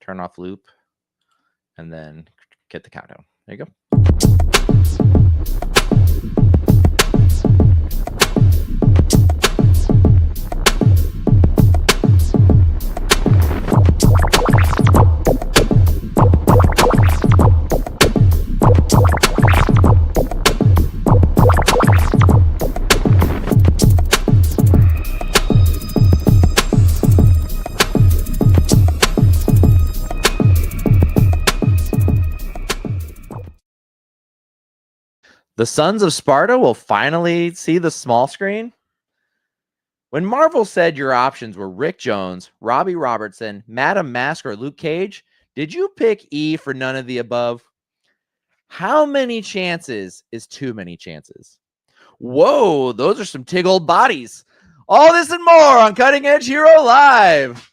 turn off loop, and then get the countdown. There you go. The Sons of Sparta will finally see the small screen. When Marvel said your options were Rick Jones, Robbie Robertson, Madam Mask, or Luke Cage, did you pick E for none of the above? How many chances is too many chances? Whoa, those are some tig-old bodies. All this and more on Cutting Edge Hero Live.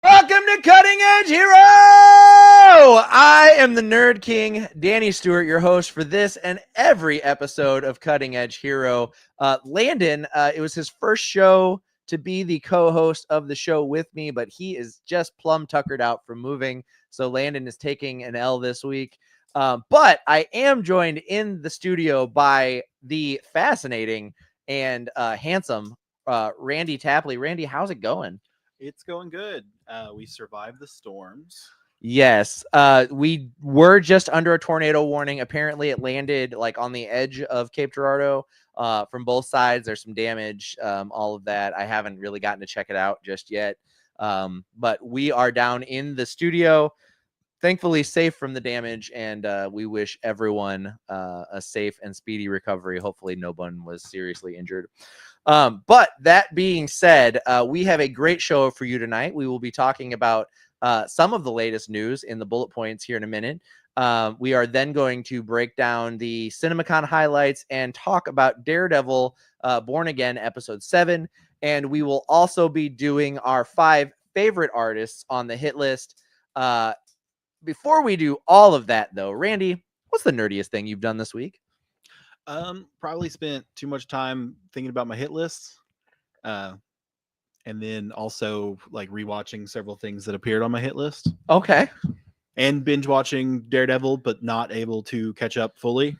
Welcome to Cutting Edge Hero! I am the Nerd King, Danny Stewart, your host for this and every episode of Cutting Edge Hero. Landon, it was his first show to be the co-host of the show with me, but he is just plumb tuckered out from moving, so Landon is taking an L this week. But I am joined in the studio by the fascinating and handsome Randy Tapley. Randy, how's it going? It's going good. We survived the storms. Yes. We were just under a tornado warning. Apparently it landed like on the edge of Cape Girardeau from both sides. There's some damage, all of that. I haven't really gotten to check it out just yet. But we are down in the studio, thankfully safe from the damage, and we wish everyone a safe and speedy recovery. Hopefully no one was seriously injured. But that being said, we have a great show for you tonight. We will be talking about some of the latest news in the bullet points here in a minute. We are then going to break down the CinemaCon highlights and talk about Daredevil Born Again Episode 7. And we will also be doing our 5 favorite artists on the hit list. Before we do all of that, though, Randy, what's the nerdiest thing you've done this week? Probably spent too much time thinking about my hit lists. And then also like rewatching several things that appeared on my hit list. Okay. And binge watching Daredevil, but not able to catch up fully.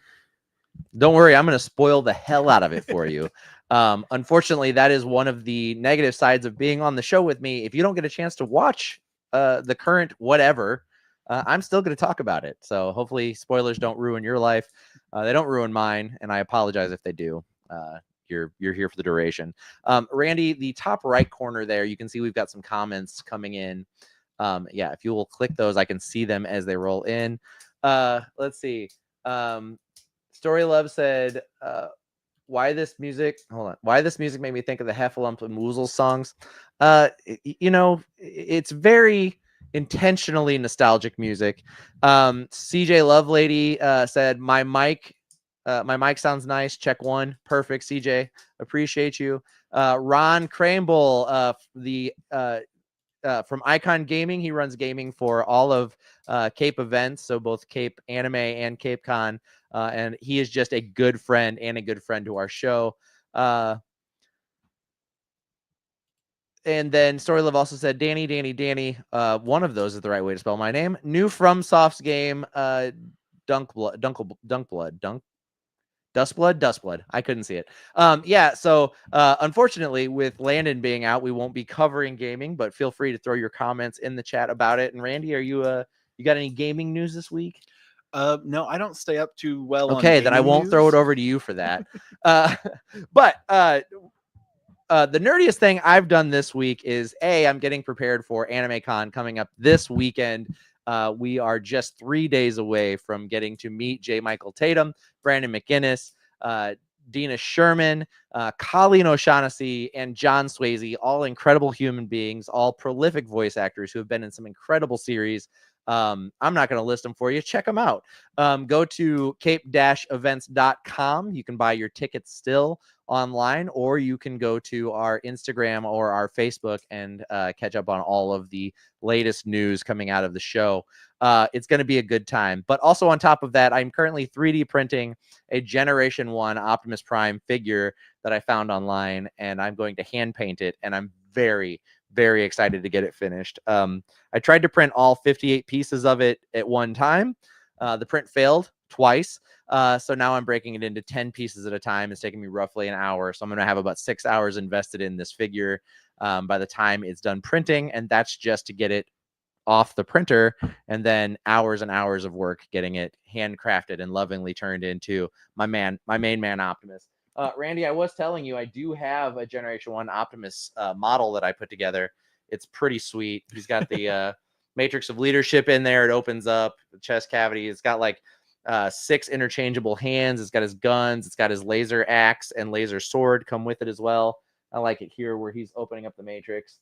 Don't worry, I'm going to spoil the hell out of it for you. Unfortunately, that is one of the negative sides of being on the show with me. If you don't get a chance to watch the current whatever, I'm still going to talk about it. So hopefully spoilers don't ruin your life. They don't ruin mine, and I apologize if they do. You're here for the duration. Randy, the top right corner there, you can see we've got some comments coming in. Yeah, if you will click those, I can see them as they roll in. Let's see. Story Love said, why this music? Hold on. Why this music made me think of the Heffalump and Woozle songs. It's very intentionally nostalgic music. CJ Lovelady said, my mic sounds nice. Check 1. Perfect. CJ, appreciate you. Ron Cramble, from Icon Gaming. He runs gaming for all of Cape events, so both Cape Anime and Cape Con, and he is just a good friend and a good friend to our show. And then Storylove also said, Danny. One of those is the right way to spell my name. New FromSoft's game, Dustblood. I couldn't see it. Yeah. So, unfortunately, with Landon being out, we won't be covering gaming, but feel free to throw your comments in the chat about it. And Randy, you got any gaming news this week? No, I don't stay up too well. Okay, then I won't throw it over to you for that. But the nerdiest thing I've done this week is I'm getting prepared for CinemaCon coming up this weekend. We are just 3 days away from getting to meet J. Michael Tatum, Brandon McGinnis, Dina Sherman, Colleen O'Shaughnessy, and John Swayze, all incredible human beings, all prolific voice actors who have been in some incredible series. I'm not going to list them for you. Check them out. Go to cape-events.com. You can buy your tickets still online, or you can go to our Instagram or our Facebook and catch up on all of the latest news coming out of the show. It's going to be a good time. But also on top of that, I'm currently 3D printing a Generation 1 Optimus Prime figure that I found online, and I'm going to hand paint it, and I'm very, very excited to get it finished. I tried to print all 58 pieces of it at one time. The print failed twice. So now I'm breaking it into 10 pieces at a time. It's taking me roughly an hour. So I'm going to have about 6 hours invested in this figure by the time it's done printing. And that's just to get it off the printer, and then hours and hours of work getting it handcrafted and lovingly turned into my main man Optimus. Randy, I was telling you I do have a Generation 1 Optimus model that I put together. It's pretty sweet. He's got the Matrix of Leadership in there. It opens up the chest cavity. It's got like 6 interchangeable hands. It's got his guns. It's got his laser axe and laser sword come with it as well. I like it here where he's opening up the Matrix.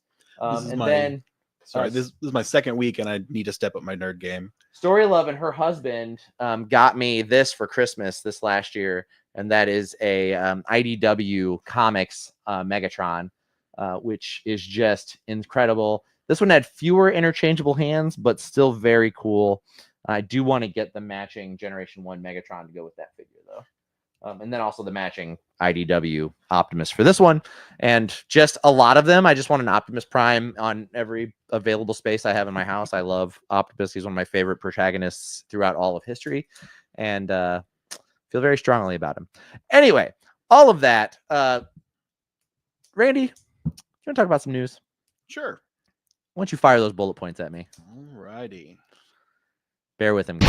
This is my second week, and I need to step up my nerd game. Story Love and her husband got me this for Christmas this last year, and that is a IDW Comics Megatron, which is just incredible. This one had fewer interchangeable hands, but still very cool. I do want to get the matching Generation 1 Megatron to go with that figure, though. And then also the matching IDW Optimus for this one. And just a lot of them. I just want an Optimus Prime on every available space I have in my house. I love Optimus. He's one of my favorite protagonists throughout all of history. And feel very strongly about him. Anyway, all of that. Randy, you want to talk about some news? Sure. Why don't you fire those bullet points at me? All righty. Bear with him.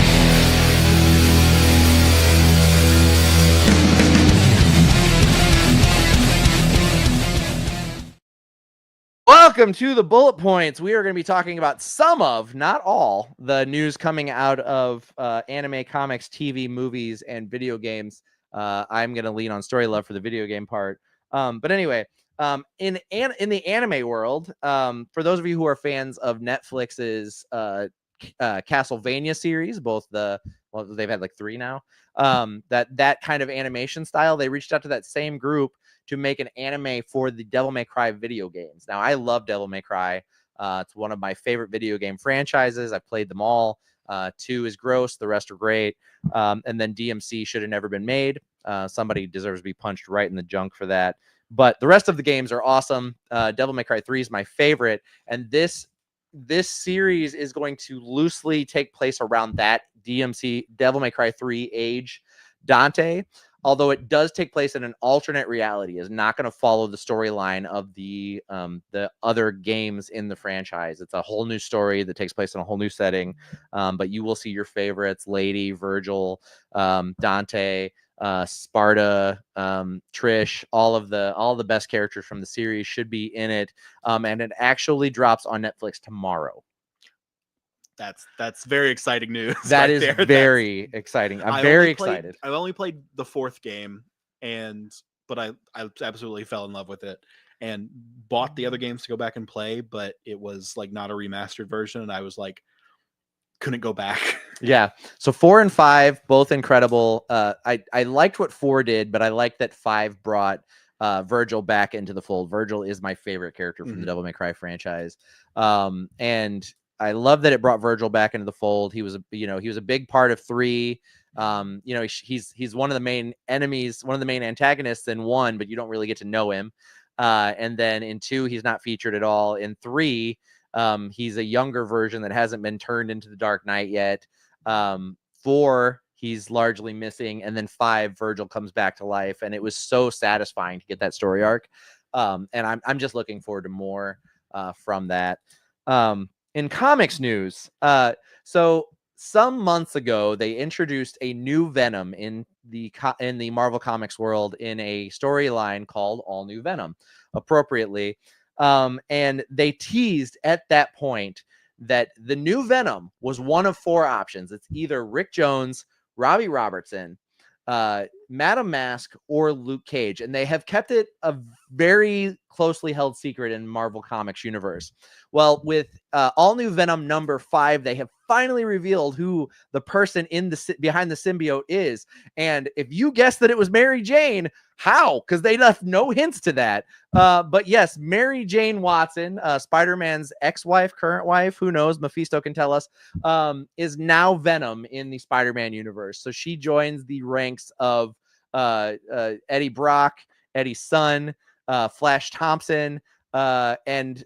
Welcome to the bullet points. We are going to be talking about some of, not all, the news coming out of anime, comics, TV, movies, and video games. I'm going to lean on Story Love for the video game part. But anyway, in the anime world, for those of you who are fans of Netflix's Castlevania series, they've had like 3 now. That kind of animation style, they reached out to that same group to make an anime for the Devil May Cry video games. Now, I love Devil May Cry. It's one of my favorite video game franchises. I've played them all. 2 is gross. The rest are great. And then DMC should have never been made. Somebody deserves to be punched right in the junk for that. But the rest of the games are awesome. Devil May Cry 3 is my favorite. And this series is going to loosely take place around that DMC Devil May Cry 3 age Dante. Although it does take place in an alternate reality, is not going to follow the storyline of the other games in the franchise. It's a whole new story that takes place in a whole new setting. But you will see your favorites: Lady, Virgil, Dante, Sparta, Trish. All the best characters from the series should be in it. And it actually drops on Netflix tomorrow. That's very exciting news. That is very exciting. I'm very excited. I only played the 4th game, but I absolutely fell in love with it and bought the other games to go back and play, but it was like not a remastered version, and I was like, couldn't go back. Yeah. So 4 and 5, both incredible. I liked what 4 did, but I liked that 5 brought Virgil back into the fold. Virgil is my favorite character from the Devil May Cry franchise. And I love that it brought Virgil back into the fold. He was a big part of 3. He's one of the main enemies, one of the main antagonists in 1, but you don't really get to know him. And then in 2, he's not featured at all. In 3, he's a younger version that hasn't been turned into the Dark Knight yet. 4, he's largely missing. And then 5, Virgil comes back to life. And it was so satisfying to get that story arc. And I'm just looking forward to more from that. In comics news, so some months ago, they introduced a new Venom in the Marvel Comics world in a storyline called All New Venom, appropriately. And they teased at that point that the new Venom was one of 4 options. It's either Rick Jones, Robbie Robertson, Madam Mask or Luke Cage, and they have kept it a very closely held secret in Marvel Comics universe. Well, with all new Venom #5, they have finally revealed who the person behind the symbiote is. And if you guessed that it was Mary Jane, how? Because they left no hints to that. But yes, Mary Jane Watson, Spider-Man's ex-wife, current wife, who knows? Mephisto can tell us, is now Venom in the Spider-Man universe. So she joins the ranks of Eddie Brock, Eddie's son, Flash Thompson, and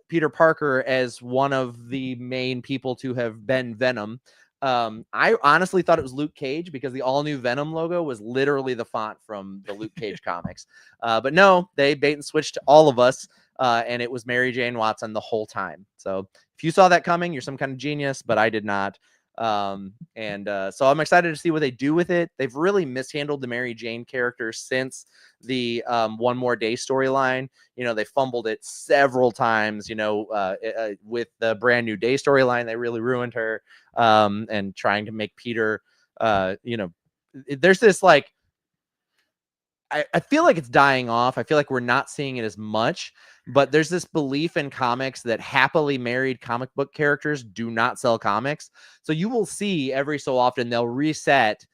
Peter Parker as one of the main people to have been Venom. I honestly thought it was Luke Cage because the all new Venom logo was literally the font from the Luke Cage comics. But no, they bait and switched to all of us. And it was Mary Jane Watson the whole time. So if you saw that coming, you're some kind of genius, but I did not. So I'm excited to see what they do with it. They've really mishandled the Mary Jane character since the One More Day storyline. They fumbled it several times, with the Brand New Day storyline. They really ruined her, and trying to make Peter, there's this like, I feel like it's dying off. I feel like we're not seeing it as much, but there's this belief in comics that happily married comic book characters do not sell comics. So you will see every so often they'll reset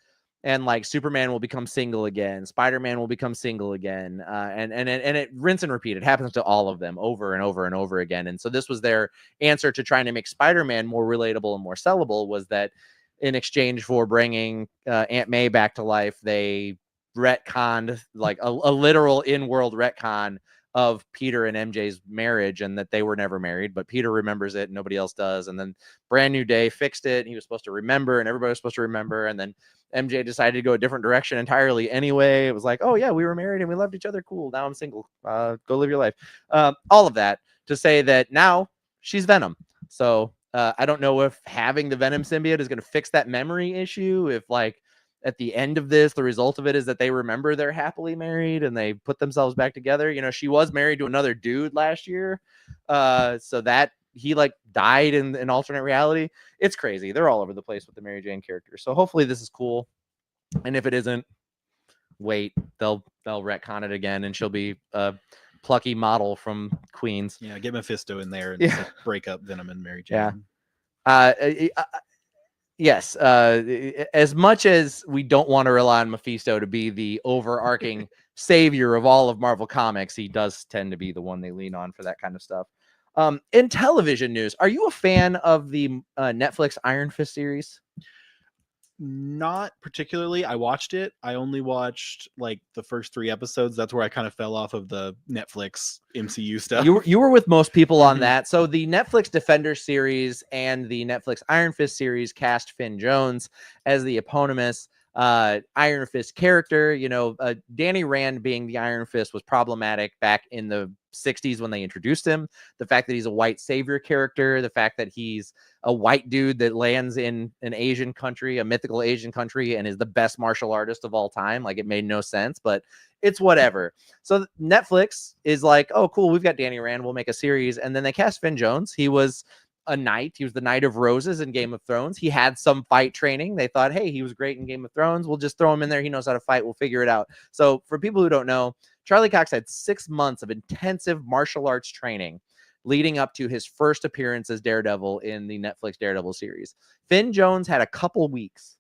and like Superman will become single again. Spider-Man will become single again. And it rinse and repeat. It happens to all of them over and over and over again. And so this was their answer to trying to make Spider-Man more relatable and more sellable, was that in exchange for bringing Aunt May back to life, they retconned like a literal in-world retcon of Peter and MJ's marriage, and that they were never married, but Peter remembers it and nobody else does. And then Brand New Day fixed it, and he was supposed to remember, and everybody was supposed to remember. And then MJ decided to go a different direction entirely anyway. It was like, oh yeah, we were married and we loved each other. Cool. Now I'm single. Go live your life. All of that to say that now she's Venom. So I don't know if having the Venom symbiote is going to fix that memory issue. If like at the end of this, the result of it is that they remember they're happily married and they put themselves back together. She was married to another dude last year. So that he like died in an alternate reality. It's crazy. They're all over the place with the Mary Jane character. So hopefully this is cool. And if it isn't, wait, they'll retcon it again and she'll be a plucky model from Queens. Yeah, get Mephisto in there and break up Venom and Mary Jane. Yeah. Yes, as much as we don't want to rely on Mephisto to be the overarching savior of all of Marvel Comics, he does tend to be the one they lean on for that kind of stuff. In television news, are you a fan of the Netflix Iron Fist series? Not particularly. I watched it. I only watched like the first 3 episodes. That's where I kind of fell off of the Netflix MCU stuff. You were with most people on that. So the Netflix Defender series and the Netflix Iron Fist series cast Finn Jones as the eponymous Iron Fist character. Danny Rand being the Iron Fist was problematic back in the 60s when they introduced him. The fact that he's a white savior character, the fact that he's a white dude that lands in an Asian country, a mythical Asian country, and is the best martial artist of all time. Like, it made no sense, but it's whatever. So Netflix is like, oh, cool, we've got Danny Rand, we'll make a series. And then they cast Finn Jones. He was a knight. He was the Knight of Roses in Game of Thrones. He had some fight training. They thought, hey, he was great in Game of Thrones. We'll just throw him in there. He knows how to fight. We'll figure it out. So for people who don't know, Charlie Cox had 6 months of intensive martial arts training leading up to his first appearance as Daredevil in the Netflix Daredevil series. Finn Jones had a couple weeks,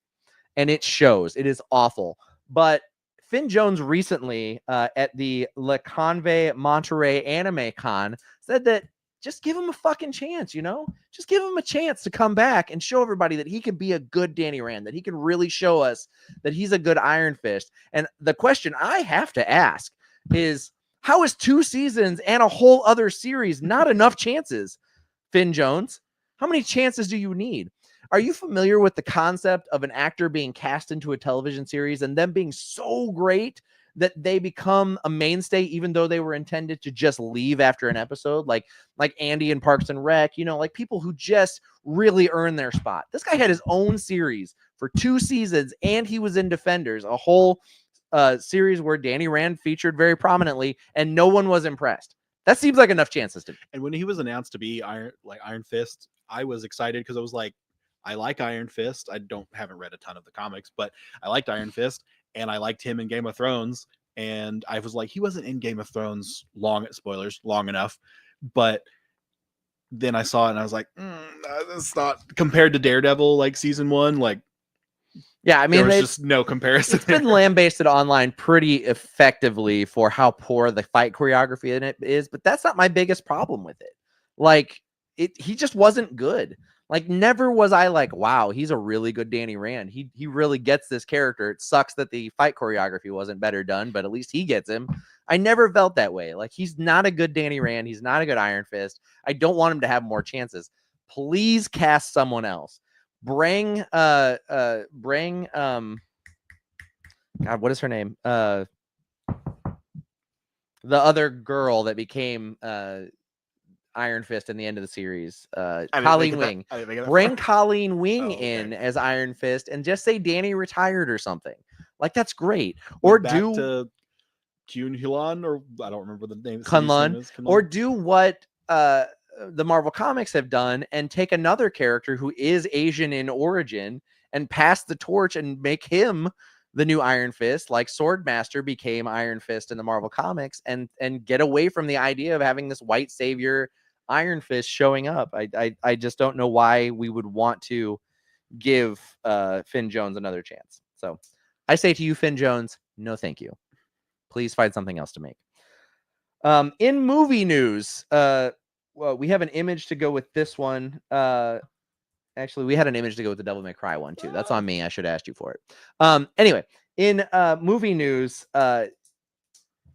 and it shows. It is awful. But Finn Jones recently at the Le Conve Monterey Anime Con said that just give him a fucking chance, just give him a chance to come back and show everybody that he can be a good Danny Rand, that he can really show us that he's a good Iron Fist. And the question I have to ask is, how is 2 seasons and a whole other series not enough chances? Finn Jones, how many chances do you need? Are you familiar with the concept of an actor being cast into a television series and them being so great that they become a mainstay, even though they were intended to just leave after an episode? Like Andy in Parks and Rec, like people who just really earn their spot. This guy had his own series for 2 seasons, and he was in Defenders, a whole series where Danny Rand featured very prominently, and no one was impressed. That seems like enough chances to me. And when he was announced to be Iron Fist, I was excited because I was like, I like Iron Fist. I haven't read a ton of the comics, but I liked Iron Fist. and I liked him in Game of Thrones. And I was like, he wasn't in Game of Thrones long enough, but then I saw it and I was like, that's not compared to Daredevil, like season 1, like yeah, I there mean, was just no comparison. it's been lambasted online pretty effectively for how poor the fight choreography in it is, but that's not my biggest problem with it. Like, he just wasn't good. Like, never was I like, wow, he's a really good Danny Rand. He really gets this character. It sucks that the fight choreography wasn't better done, but at least he gets him. I never felt that way. Like, he's not a good Danny Rand. He's not a good Iron Fist. I don't want him to have more chances. Please cast someone else. Bring God, what is her name? The other girl that became Iron Fist in the end of the series, Colleen Wing. Bring Colleen Wing in as Iron Fist and just say Danny retired or something. Like, that's great. Or do to Kyun Hyun, or I don't remember the name. Kunlun, or do what the Marvel Comics have done and take another character who is Asian in origin and pass the torch and make him the new Iron Fist, like Swordmaster became Iron Fist in the Marvel Comics, and get away from the idea of having this white savior Iron Fist showing up. I just don't know why we would want to give Finn Jones another chance. So I say to you, Finn Jones, no thank you. Please find something else to make. In movie news, well, we have an image to go with this one. Actually, we had an image to go with the Devil May Cry one too. That's on me. I should have asked you for it. Anyway, in movie news,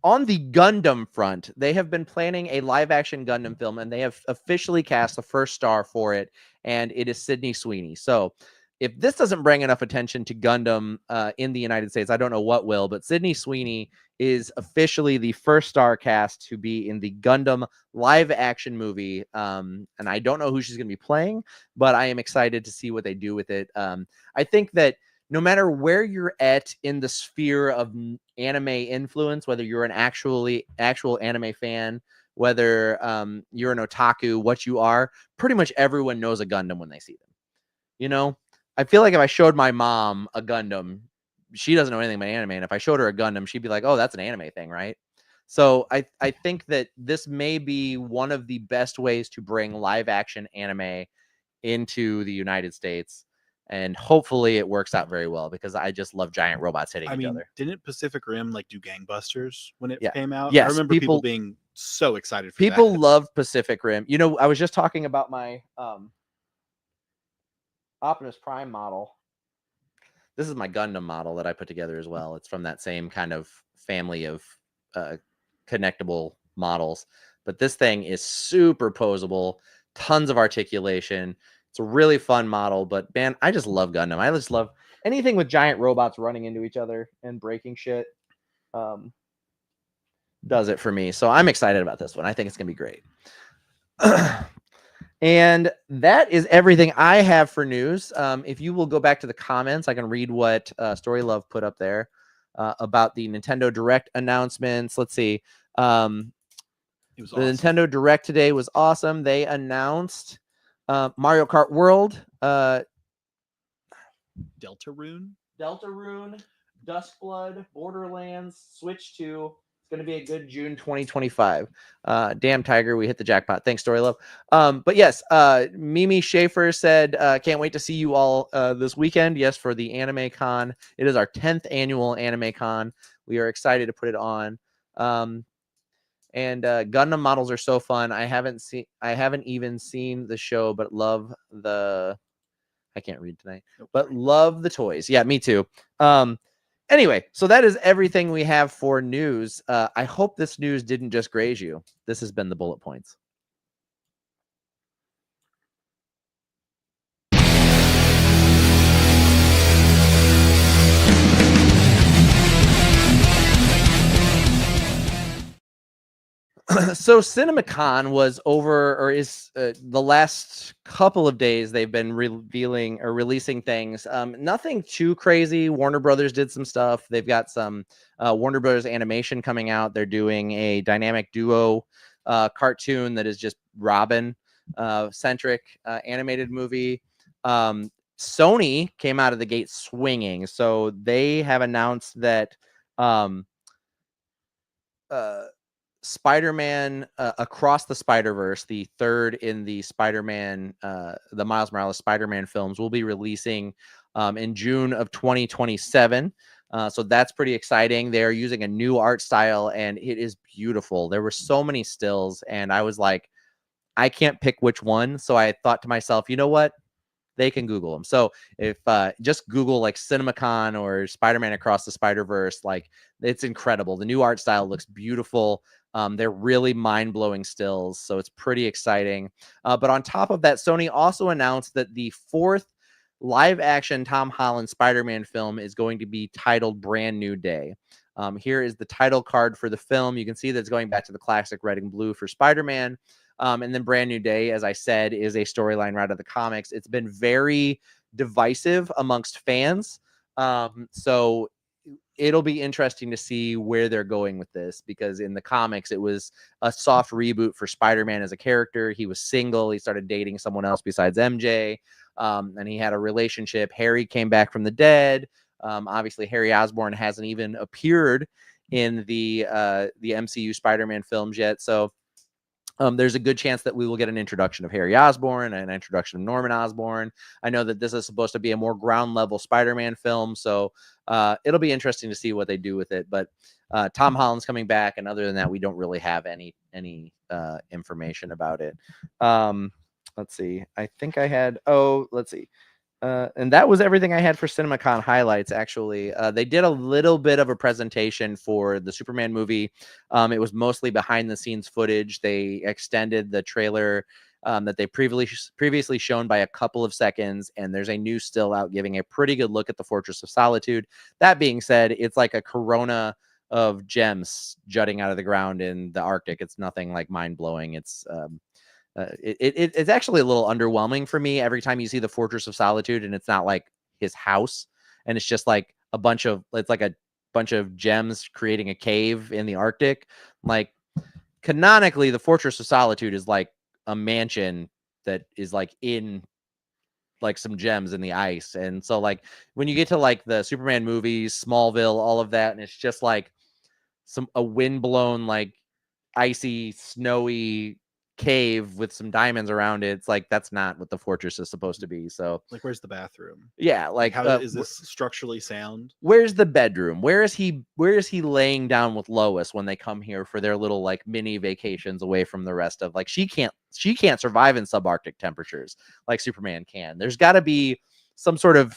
on the Gundam front, they have been planning a live-action Gundam film, and they have officially cast the first star for it, and it is Sydney Sweeney. So if this doesn't bring enough attention to Gundam in the United States, I don't know what will, but Sydney Sweeney is officially the first star cast to be in the Gundam live-action movie, and I don't know who she's going to be playing, but I am excited to see what they do with it. I think that no matter where you're at in the sphere of anime influence, whether you're an actual anime fan, whether you're an otaku, what you are, pretty much everyone knows a Gundam when they see them. You know, I feel like if I showed my mom a Gundam, she doesn't know anything about anime, and if I showed her a Gundam, she'd be like, "Oh, that's an anime thing, right?" So I think that this may be one of the best ways to bring live action anime into the United States. And hopefully it works out very well, because I just love giant robots hitting each other. Didn't Pacific Rim like do gangbusters when it came out? Yes, I remember people being so excited for people that. love Pacific Rim. You know, I was just talking about my Optimus Prime model. This is my Gundam model that I put together as well. It's from that same kind of family of connectable models. But this thing is super posable, tons of articulation. It's a really fun model, but man, I just love Gundam. I just love anything with giant robots running into each other and breaking shit. Does it for me. So I'm excited about this one. I think it's going to be great. And that is everything I have for news. If you will go back to the comments, I can read what Story Love put up there about the Nintendo Direct announcements. Let's see. The Nintendo Direct today was awesome. They announced Mario Kart World, Deltarune, Duskblood, Borderlands, Switch 2. It's going to be a good June 2025. Damn Tiger, we hit the jackpot. Thanks, Story Love. But yes, Mimi Schaefer said, can't wait to see you all this weekend. Yes, for the Anime Con. It is our 10th annual Anime Con. We are excited to put it on. And Gundam models are so fun. I haven't even seen the show, but love the. I can't read tonight, but love the toys. Yeah, me too. Anyway, so that is everything we have for news. I hope this news didn't just graze you. This has been the bullet points. So CinemaCon was over, or is the last couple of days they've been revealing or releasing things. Nothing too crazy. Warner Brothers did some stuff. They've got some Warner Brothers animation coming out. They're doing a dynamic duo cartoon that is just Robin centric animated movie. Sony came out of the gate swinging. So they have announced that Spider-Man Across the Spider-Verse, the third in the Spider-Man, the Miles Morales Spider-Man films, will be releasing in June of 2027. So that's pretty exciting. They're using a new art style, and it is beautiful. There were so many stills, and I was like, I can't pick which one. So I thought to myself, you know what? They can Google them. So if just Google like CinemaCon or Spider-Man Across the Spider-Verse, like it's incredible. The new art style looks beautiful. They're really mind-blowing stills, so it's pretty exciting. But on top of that, Sony also announced that the fourth live-action Tom Holland Spider-Man film is going to be titled Brand New Day. Here is the title card for the film. You can see that it's going back to the classic red and blue for Spider-Man. And then Brand New Day, as I said, is a storyline right out of the comics. It's been very divisive amongst fans. So it'll be interesting to see where they're going with this, because in the comics, it was a soft reboot for Spider-Man as a character. He was single. He started dating someone else besides MJ. And he had a relationship. Harry came back from the dead. Obviously, Harry Osborn hasn't even appeared in the MCU Spider-Man films yet. So there's a good chance that we will get an introduction of Harry Osborn and an introduction of Norman Osborn. I know that this is supposed to be a more ground level Spider-Man film, so it'll be interesting to see what they do with it. But Tom Holland's coming back, and other than that, we don't really have any information about it. Let's see. I think I had. Oh, let's see. And that was everything I had for CinemaCon highlights, actually. They did a little bit of a presentation for the Superman movie. It was mostly behind the scenes footage. They extended the trailer that they previously shown by a couple of seconds, and there's a new still out giving a pretty good look at the Fortress of Solitude. That being said, it's like a corona of gems jutting out of the ground in the Arctic. It's nothing like mind-blowing. It's actually a little underwhelming for me every time you see the Fortress of Solitude, and it's not like his house, and it's just like it's like a bunch of gems creating a cave in the Arctic. Like, canonically, the Fortress of Solitude is like a mansion that is like in like some gems in the ice. And so like when you get to like the Superman movies, Smallville, all of that, and it's just like a windblown, like icy, snowy cave with some diamonds around it. It's like, that's not what the fortress is supposed to be. So Like, where's the bathroom? yeah, Like, like how is this structurally sound? where's the bedroom? Where is he laying down with Lois when they come here for their little like mini vacations away from the rest of, like, she can't survive in subarctic temperatures like Superman can. There's got to be some sort of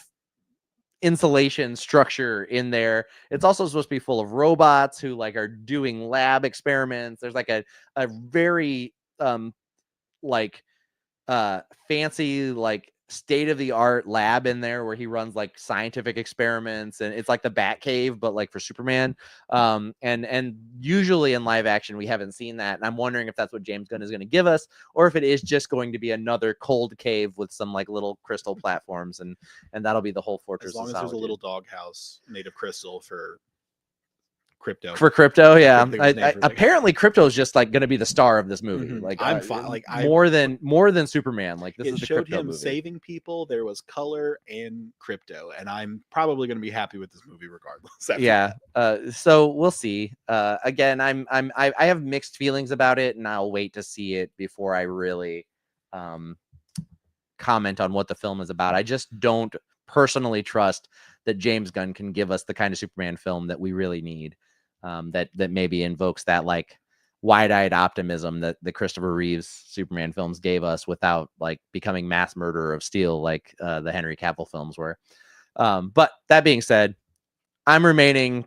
insulation structure in there. It's also supposed to be full of robots who like are doing lab experiments. There's like a very like fancy, like state of the art lab in there where he runs like scientific experiments, and it's like the Bat Cave but like for Superman. And usually in live action we haven't seen that, and I'm wondering if that's what James Gunn is going to give us, or if it is just going to be another cold cave with some like little crystal platforms, and that'll be the whole Fortress. As long as there's a little doghouse made of crystal for Crypto. Yeah. Apparently Crypto is just like going to be the star of this movie. Like, I'm fine. Like, more than Superman. Like, this it is the showed Crypto him movie. saving people. There was color and Crypto, and I'm probably going to be happy with this movie regardless. Yeah. So we'll see. Again, I have mixed feelings about it, and I'll wait to see it before I really comment on what the film is about. I just don't personally trust that James Gunn can give us the kind of Superman film that we really need. That maybe invokes that like wide-eyed optimism that the Christopher Reeves Superman films gave us, without like becoming mass murderer of steel like the Henry Cavill films were. But that being said, I'm remaining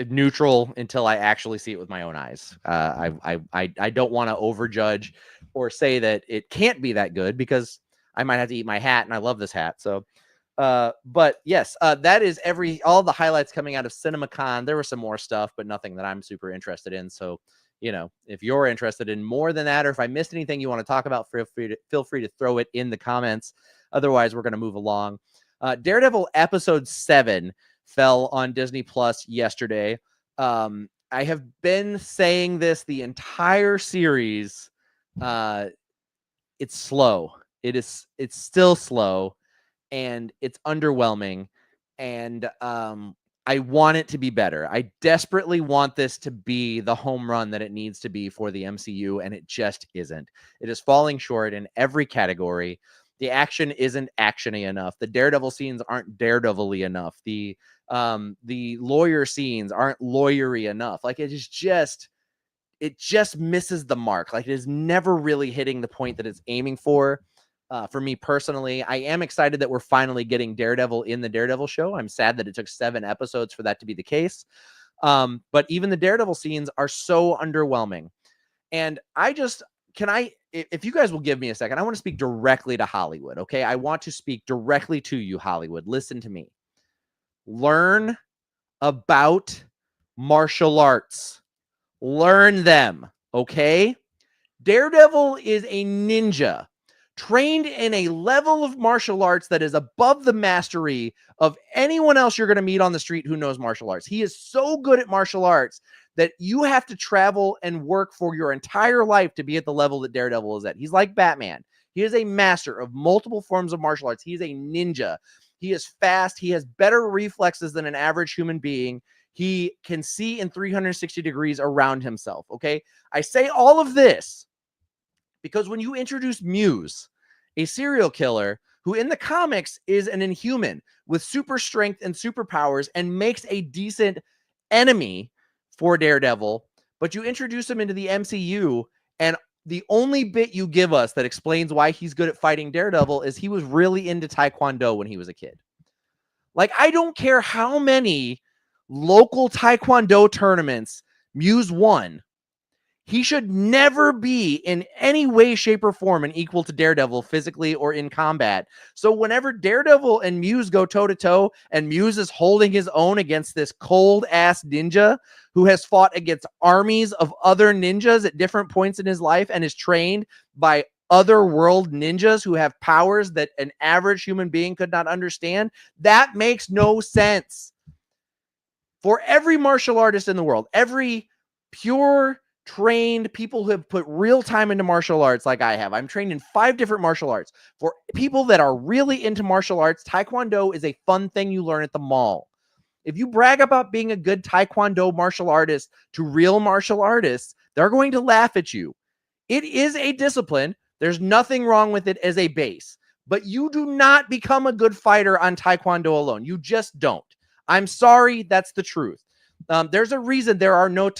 neutral until I actually see it with my own eyes. I don't want to overjudge or say that it can't be that good, because I might have to eat my hat, and I love this hat. So but yes, that is all the highlights coming out of CinemaCon. There was some more stuff, but nothing that I'm super interested in. So, you know, if you're interested in more than that, or if I missed anything you want to talk about, feel free to throw it in the comments. Otherwise, we're going to move along. Daredevil episode 7 fell on Disney Plus yesterday. I have been saying this the entire series. It's slow. It's still slow. and it's underwhelming. And I want it to be better. I desperately want this to be the home run that it needs to be for the MCU, and it just isn't. It is falling short in every category. The action isn't actiony enough. The Daredevil scenes aren't Daredevil-y enough. The lawyer scenes aren't lawyery enough. Like it just misses the mark. Like it is never really hitting the point that it's aiming for. For me personally, I am excited that we're finally getting Daredevil in the Daredevil show. I'm sad that it took 7 episodes for that to be the case. But even the Daredevil scenes are so underwhelming. And if you guys will give me a second, I want to speak directly to Hollywood. Okay. I want to speak directly to you, Hollywood. Listen to me. Learn about martial arts. Learn them. Okay. Daredevil is a ninja trained in a level of martial arts that is above the mastery of anyone else you're going to meet on the street who knows martial arts. He is so good at martial arts that you have to travel and work for your entire life to be at the level that Daredevil is at. He's like Batman. He is a master of multiple forms of martial arts. He is a ninja. He is fast. He has better reflexes than an average human being. He can see in 360 degrees around himself. Okay. I say all of this because when you introduce Muse, a serial killer who in the comics is an inhuman with super strength and superpowers and makes a decent enemy for Daredevil, but you introduce him into the MCU and the only bit you give us that explains why he's good at fighting Daredevil is he was really into Taekwondo when he was a kid. Like, I don't care how many local Taekwondo tournaments Muse won. He should never be in any way, shape, or form an equal to Daredevil physically or in combat. So whenever Daredevil and Muse go toe-to-toe and Muse is holding his own against this cold-ass ninja who has fought against armies of other ninjas at different points in his life and is trained by other world ninjas who have powers that an average human being could not understand, that makes no sense. For every martial artist in the world, every pure trained people who have put real time into martial arts like I have. I'm trained in 5 different martial arts. For people that are really into martial arts, Taekwondo is a fun thing you learn at the mall. If you brag about being a good Taekwondo martial artist to real martial artists, they're going to laugh at you. It is a discipline. There's nothing wrong with it as a base, but you do not become a good fighter on Taekwondo alone. You just don't. I'm sorry, that's the truth. There's a reason there are no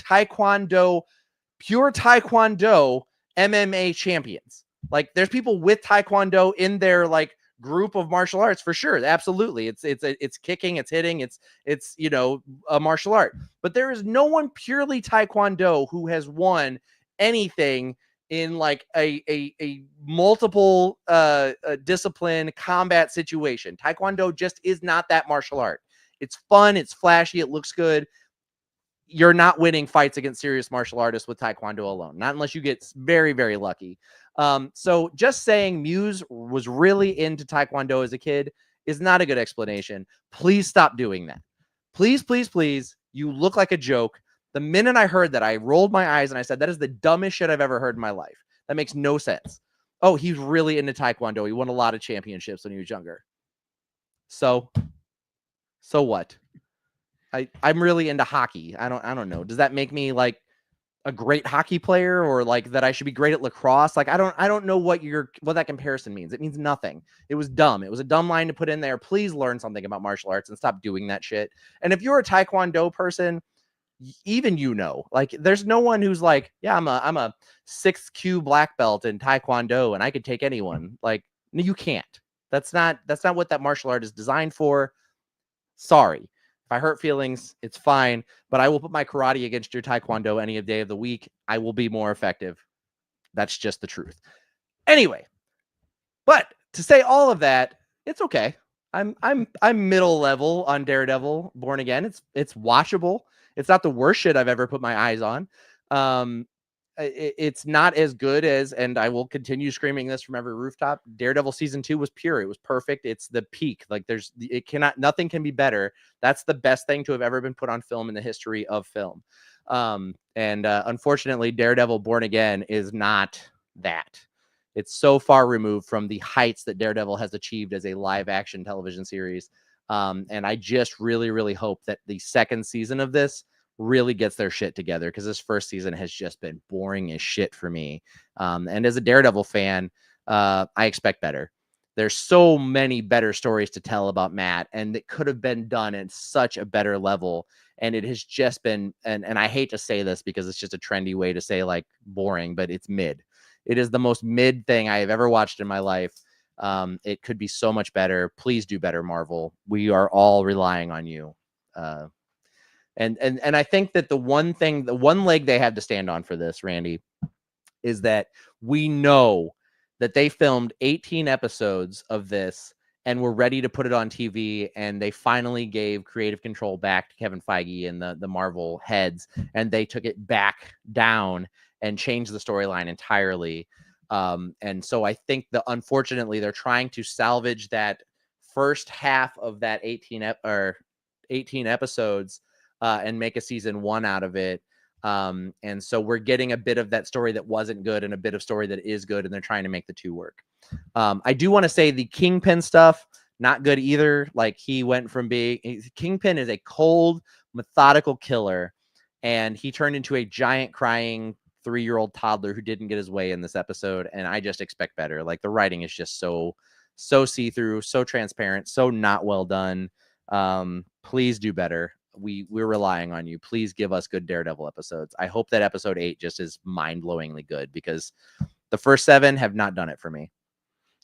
pure Taekwondo MMA champions. Like there's people with Taekwondo in their like group of martial arts for sure. Absolutely. It's kicking, it's hitting, it's a martial art. But there is no one purely Taekwondo who has won anything in like a multiple discipline combat situation. Taekwondo just is not that martial art. It's fun, it's flashy, it looks good. You're not winning fights against serious martial artists with Taekwondo alone, not unless you get very, very lucky. So just saying Muse was really into Taekwondo as a kid is not a good explanation. Please stop doing that. Please, please, please. You look like a joke. The minute I heard that, I rolled my eyes and I said, that is the dumbest shit I've ever heard in my life. That makes no sense. Oh, he's really into Taekwondo. He won a lot of championships when he was younger. So what? I'm really into hockey. I don't know. Does that make me like a great hockey player or like that I should be great at lacrosse? Like I don't know what that comparison means. It means nothing. It was dumb. It was a dumb line to put in there. Please learn something about martial arts and stop doing that shit. And if you're a Taekwondo person, even like there's no one who's like, yeah, I'm a 6th Q black belt in Taekwondo and I could take anyone. Like, no, you can't. That's not what that martial art is designed for. Sorry. If I hurt feelings, it's fine, but I will put my karate against your Taekwondo any day of the week. I will be more effective. That's just the truth. Anyway, but to say all of that, it's okay. I'm middle level on Daredevil Born Again. It's watchable. It's not the worst shit I've ever put my eyes on. It's not as good as, and I will continue screaming this from every rooftop, Daredevil season 2 was pure. It was perfect. It's the peak. Like nothing can be better. That's the best thing to have ever been put on film in the history of film. Unfortunately, Daredevil Born Again is not that. It's so far removed from the heights that Daredevil has achieved as a live action television series. And I just really, really hope that the second season of this really gets their shit together, because this first season has just been boring as shit for me. And as a Daredevil fan, I expect better. There's so many better stories to tell about Matt, and it could have been done at such a better level. And it has just been, and I hate to say this because it's just a trendy way to say like boring, but it's mid. It is the most mid thing I have ever watched in my life. It could be so much better. Please do better, Marvel. We are all relying on you. And I think that the one leg they have to stand on for this, Randy, is that we know that they filmed 18 episodes of this and were ready to put it on TV, and they finally gave creative control back to Kevin Feige and the Marvel heads, and they took it back down and changed the storyline entirely. And so I think that unfortunately they're trying to salvage that first half of that 18 episodes and make a season 1 out of it. And so we're getting a bit of that story that wasn't good and a bit of story that is good, and they're trying to make the two work. I do want to say the Kingpin stuff, not good either. Like, he went from Kingpin is a cold, methodical killer, and he turned into a giant crying 3-year-old toddler who didn't get his way in this episode. And I just expect better. Like, the writing is just so see-through, so transparent, so not well done. Please do better. We're relying on you. Please give us good Daredevil episodes. I hope that episode 8 just is mind-blowingly good, because the first 7 have not done it for me.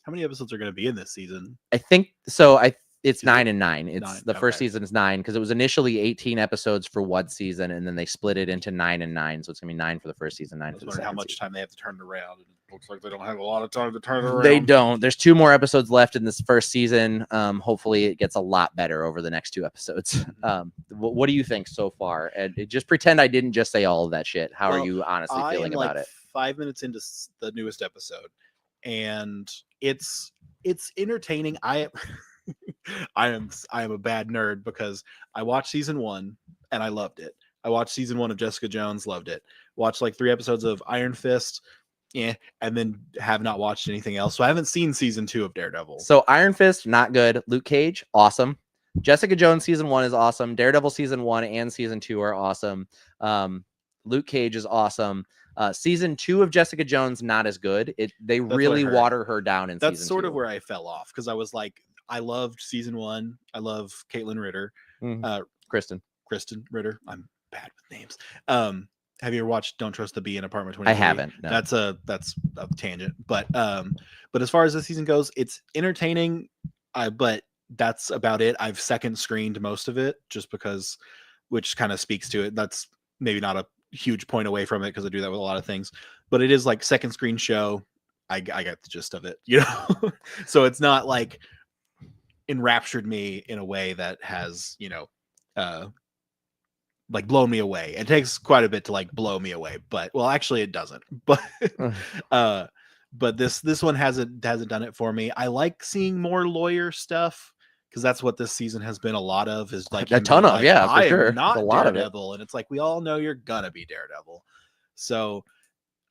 How many episodes are going to be in this season? I think so. It's 9 and 9. It's 9. The first season is 9, because it was initially 18 episodes for one season, and then they split it into 9 and 9. So it's gonna be 9 for the first season, 9 for the second. How much season. time they have to turn it around. It looks like they don't have a lot of time to turn it around. They don't. There's 2 more episodes left in this first season. Hopefully it gets a lot better over the next 2 episodes. What do you think so far? And just pretend I didn't just say all of that shit. How are you honestly feeling about it? 5 minutes into the newest episode, and it's entertaining. I am a bad nerd because I watched season 1 and I loved it. I watched season 1 of Jessica Jones, loved it. Watched like 3 episodes of Iron Fist, and then have not watched anything else. So I haven't seen season 2 of Daredevil. So Iron Fist, not good. Luke Cage, awesome. Jessica Jones season 1 is awesome. Daredevil season 1 and season 2 are awesome. Luke Cage is awesome. Season 2 of Jessica Jones, not as good. They really water her down in season 2. That's sort of where I fell off, because I was like, I loved season 1. I love Caitlin Ritter. Kristen Ritter. I'm bad with names. Have you ever watched Don't Trust the Bee in Apartment 23? I haven't. No. That's a tangent. But as far as the season goes, it's entertaining. But that's about it. I've second screened most of it just because, which kind of speaks to it. That's maybe not a huge point away from it, because I do that with a lot of things. But it is like second screen show. I got the gist of it, So it's not like enraptured me in a way that has, like blown me away. It takes quite a bit to like blow me away, but actually it doesn't. But this one hasn't done it for me. I like seeing more lawyer stuff, because that's what this season has been a lot of, is like a ton of, like, yeah, for I sure. am not a lot Daredevil, of it. and it's like, we all know you're gonna be Daredevil. So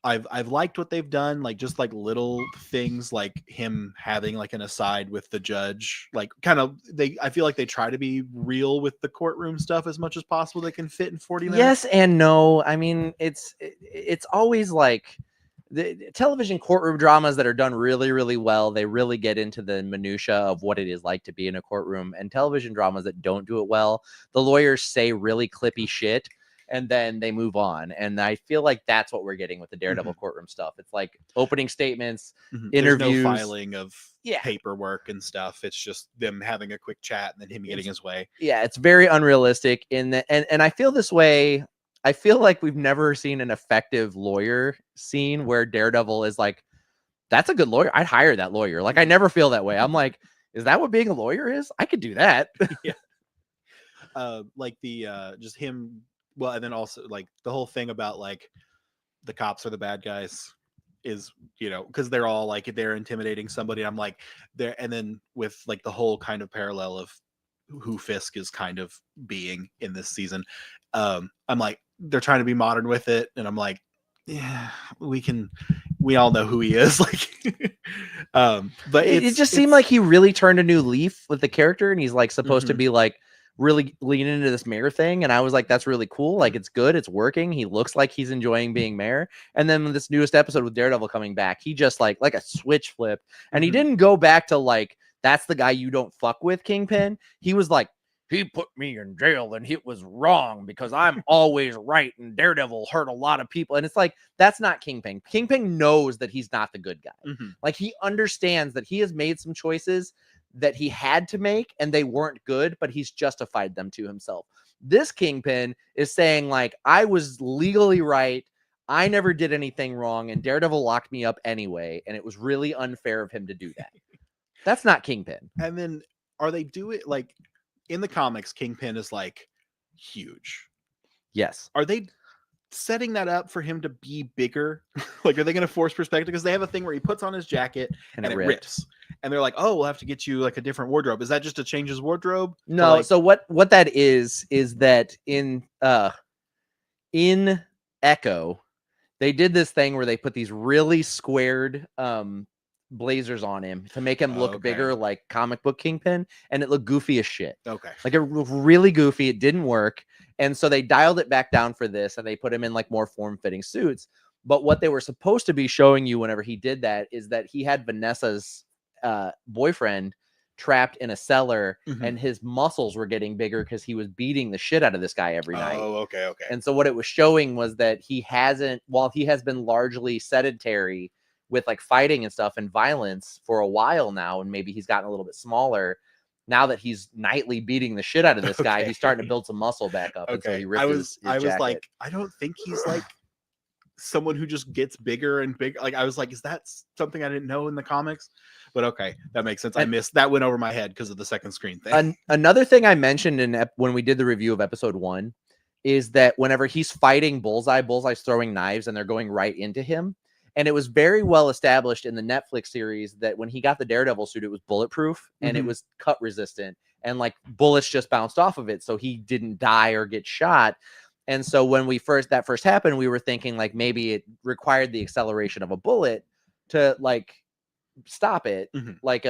I've liked what they've done, like just like little things, like him having like an aside with the judge, like kind of I feel like they try to be real with the courtroom stuff as much as possible they can fit in 40 minutes. Yes and no. I mean, it's always like the television courtroom dramas that are done really, really well. They really get into the minutia of what it is like to be in a courtroom, and television dramas that don't do it well, the lawyers say really clippy shit and then they move on. And I feel like that's what we're getting with the Daredevil courtroom stuff. It's like opening statements, interviews. There's no filing of paperwork and stuff. It's just them having a quick chat and then him getting his way. Yeah, it's very unrealistic and I feel this way. I feel like we've never seen an effective lawyer scene where Daredevil is like, that's a good lawyer. I'd hire that lawyer. Like, I never feel that way. I'm like, is that what being a lawyer is? I could do that. Yeah. Like the just him. Well, and then also like the whole thing about like the cops are the bad guys is, because they're all like, they're intimidating somebody. I'm like, there, and then with like the whole kind of parallel of who Fisk is kind of being in this season, I'm like, they're trying to be modern with it, and I'm like, yeah, we can we all know who he is. Like, but it just seemed like he really turned a new leaf with the character, and he's like supposed to be like really leaning into this mayor thing. And I was like, that's really cool. Like, it's good. It's working. He looks like he's enjoying being mayor. And then this newest episode with Daredevil coming back, he just like a switch flipped, and he didn't go back to like, that's the guy you don't fuck with, Kingpin. He was like, he put me in jail and it was wrong because I'm always right. And Daredevil hurt a lot of people. And it's like, that's not Kingpin. Kingpin knows that he's not the good guy. Like, he understands that he has made some choices that he had to make and they weren't good, but he's justified them to himself. This Kingpin is saying like, I was legally right. I never did anything wrong. And Daredevil locked me up anyway. And it was really unfair of him to do that. That's not Kingpin. And then are they doing like, in the comics, Kingpin is like huge. Yes. Are they setting that up for him to be bigger? Like, are they going to force perspective? Because they have a thing where he puts on his jacket and it rips. And they're like, oh, we'll have to get you like a different wardrobe. Is that just to change his wardrobe? No. Like... So what that is that in Echo, they did this thing where they put these really squared blazers on him to make him look bigger, like comic book Kingpin, and it looked goofy as shit. Okay. Like, it was really goofy. It didn't work. And so they dialed it back down for this, and they put him in like more form-fitting suits. But what they were supposed to be showing you whenever he did that is that he had Vanessa's boyfriend trapped in a cellar, and his muscles were getting bigger because he was beating the shit out of this guy every night. Oh, okay. And so what it was showing was that he hasn't, while he has been largely sedentary with like fighting and stuff and violence for a while now, and maybe he's gotten a little bit smaller. Now that he's nightly beating the shit out of this guy, he's starting to build some muscle back up. And so he ripped his jacket. Like, I don't think he's like someone who just gets bigger and bigger. Like, I was like, is that something I didn't know in the comics? But okay, that makes sense. I missed that, went over my head because of the second screen thing. Another thing I mentioned when we did the review of episode 1 is that whenever he's fighting Bullseye's throwing knives and they're going right into him. And it was very well established in the Netflix series that when he got the Daredevil suit, it was bulletproof and it was cut resistant, and like bullets just bounced off of it. So he didn't die or get shot. And so when that first happened, we were thinking like maybe it required the acceleration of a bullet to like stop it. Like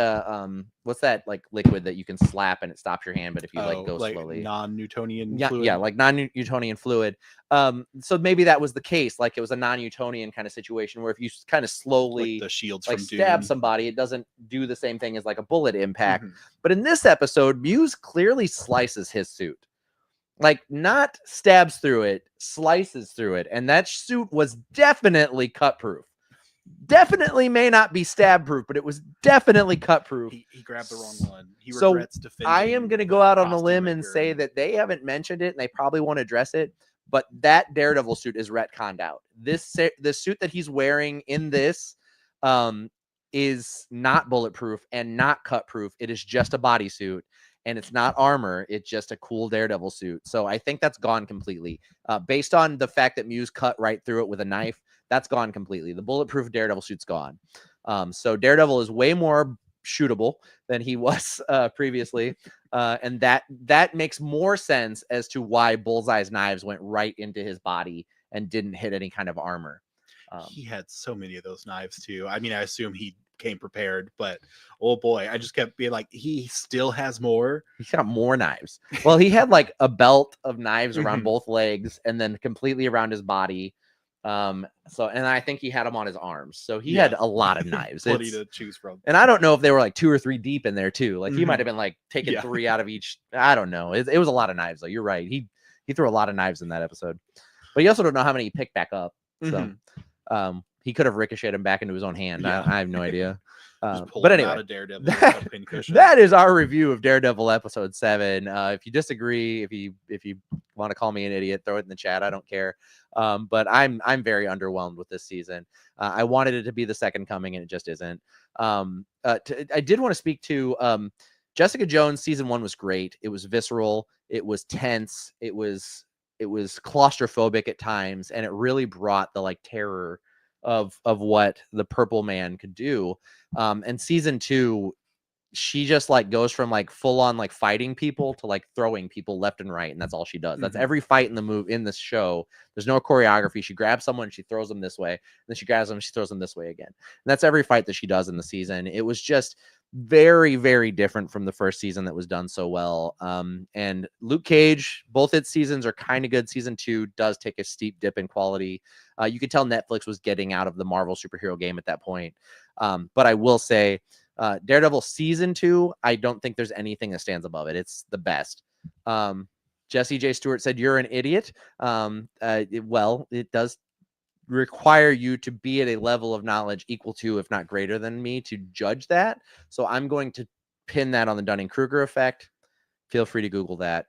what's that like liquid that you can slap and it stops your hand, but if you like go slowly, non-Newtonian fluid. Like non-Newtonian fluid. So maybe that was the case, like it was a non-Newtonian kind of situation where if you kind of slowly like the shields like from stab Dune. somebody, it doesn't do the same thing as like a bullet impact. But in this episode, Muse clearly slices his suit. Like, not stabs through it, slices through it, and that suit was definitely cut proof. Definitely may not be stab proof, but it was definitely cut proof. He grabbed the wrong one. He regrets defending. I am going to go out on a limb and say that they haven't mentioned it, and they probably won't address it. But that Daredevil suit is retconned out. The suit that he's wearing in this is not bulletproof and not cut proof. It is just a bodysuit, and it's not armor. It's just a cool Daredevil suit. So I think that's gone completely. Based on the fact that Muse cut right through it with a knife, that's gone completely. The bulletproof Daredevil suit's gone. So Daredevil is way more shootable than he was previously. And that makes more sense as to why Bullseye's knives went right into his body and didn't hit any kind of armor. He had so many of those knives too. I mean, I assume he came prepared, but oh boy, I just kept being like, he still has more. He's got more knives. Well, he had like a belt of knives around both legs and then completely around his body. And I think he had them on his arms. So he had a lot of knives. Plenty to choose from. And I don't know if they were like 2 or 3 deep in there too. Like he might have been like taking 3 out of each. I don't know. It was a lot of knives though. You're right. He threw a lot of knives in that episode, but you also don't know how many he picked back up. So he could have ricocheted him back into his own hand. I have no idea. But anyway, that is our review of Daredevil episode 7. If you disagree, if you want to call me an idiot, throw it in the chat. I don't care. But I'm very underwhelmed with this season. I wanted it to be the second coming, and it just isn't. I did want to speak to Jessica Jones. Season 1 was great. It was visceral. It was tense. It was claustrophobic at times, and it really brought the like terror of what the Purple Man could do. And season 2 she just like goes from like full on like fighting people to like throwing people left and right, and that's all she does. That's every fight in this show. There's no choreography. She grabs someone, she throws them this way, and then she grabs them, she throws them this way again. And that's every fight that she does in the season. It was just very, very different from the first season that was done so well. And Luke Cage, both its seasons are kind of good. Season 2 does take a steep dip in quality. You could tell Netflix was getting out of the Marvel superhero game at that point. But I will say, Daredevil season 2, I don't think there's anything that stands above it. It's the best. Jesse J. Stewart said, "You're an idiot." It does require you to be at a level of knowledge equal to, if not greater than me, to judge that. So I'm going to pin that on the Dunning-Kruger effect. Feel free to Google that.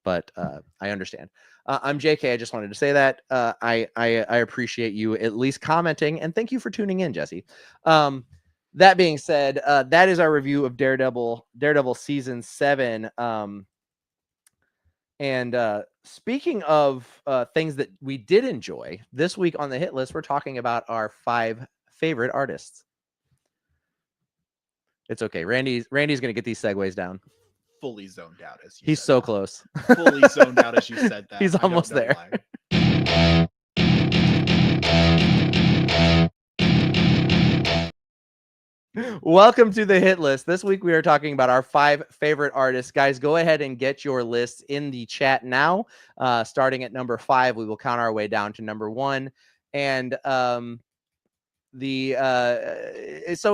But I understand. I'm JK. I just wanted to say that. I appreciate you at least commenting, and thank you for tuning in, Jesse. That being said, that is our review of Daredevil season 7. And speaking of things that we did enjoy this week on the hit list, we're talking about our 5 favorite artists. It's okay. Randy's going to get these segues down. Fully zoned out as you He's said so that. close. Fully zoned out as you said that. He's almost there. Why. Welcome to the hit list. This week we are talking about our 5 favorite artists. Guys, go ahead and get your lists in the chat now. Starting at number 5, we will count our way down to number 1. And so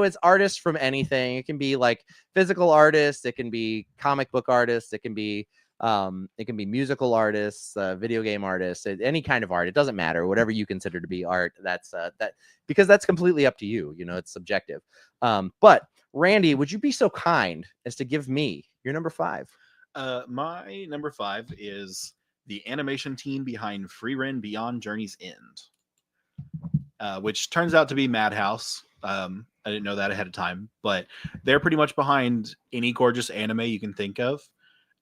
it's artists from anything. It can be like physical artists, it can be comic book artists, it can be musical artists, video game artists, any kind of art. It doesn't matter. Whatever you consider to be art, that's because that's completely up to you. You know, it's subjective. But Randy, would you be so kind as to give me your number 5? My number 5 is the animation team behind Frieren Beyond Journey's End, which turns out to be Madhouse. I didn't know that ahead of time, but they're pretty much behind any gorgeous anime you can think of.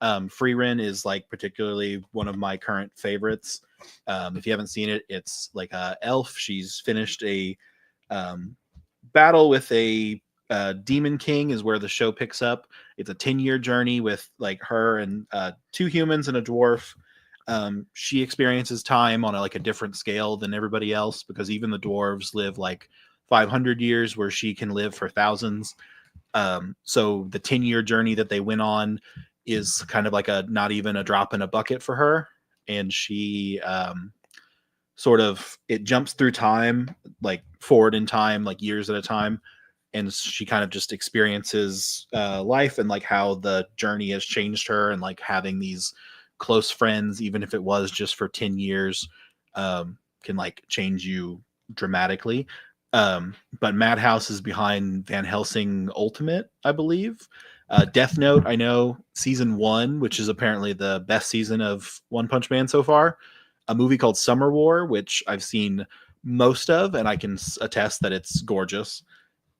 Frieren is like particularly one of my current favorites. If you haven't seen it, it's like a elf. She's finished a battle with a demon king is where the show picks up. It's a 10-year journey with like her and 2 humans and a dwarf. She experiences time on a different scale than everybody else, because even the dwarves live like 500 years where she can live for thousands. So the 10-year journey that they went on is kind of like not even a drop in a bucket for her. And she it jumps through time, like forward in time, like years at a time. And she kind of just experiences life and like how the journey has changed her, and like having these close friends, even if it was just for 10 years, can like change you dramatically. But Madhouse is behind Van Helsing Ultimate, I believe. Death Note, I know season 1, which is apparently the best season of One Punch Man so far. A movie called Summer War, which I've seen most of, and I can attest that it's gorgeous.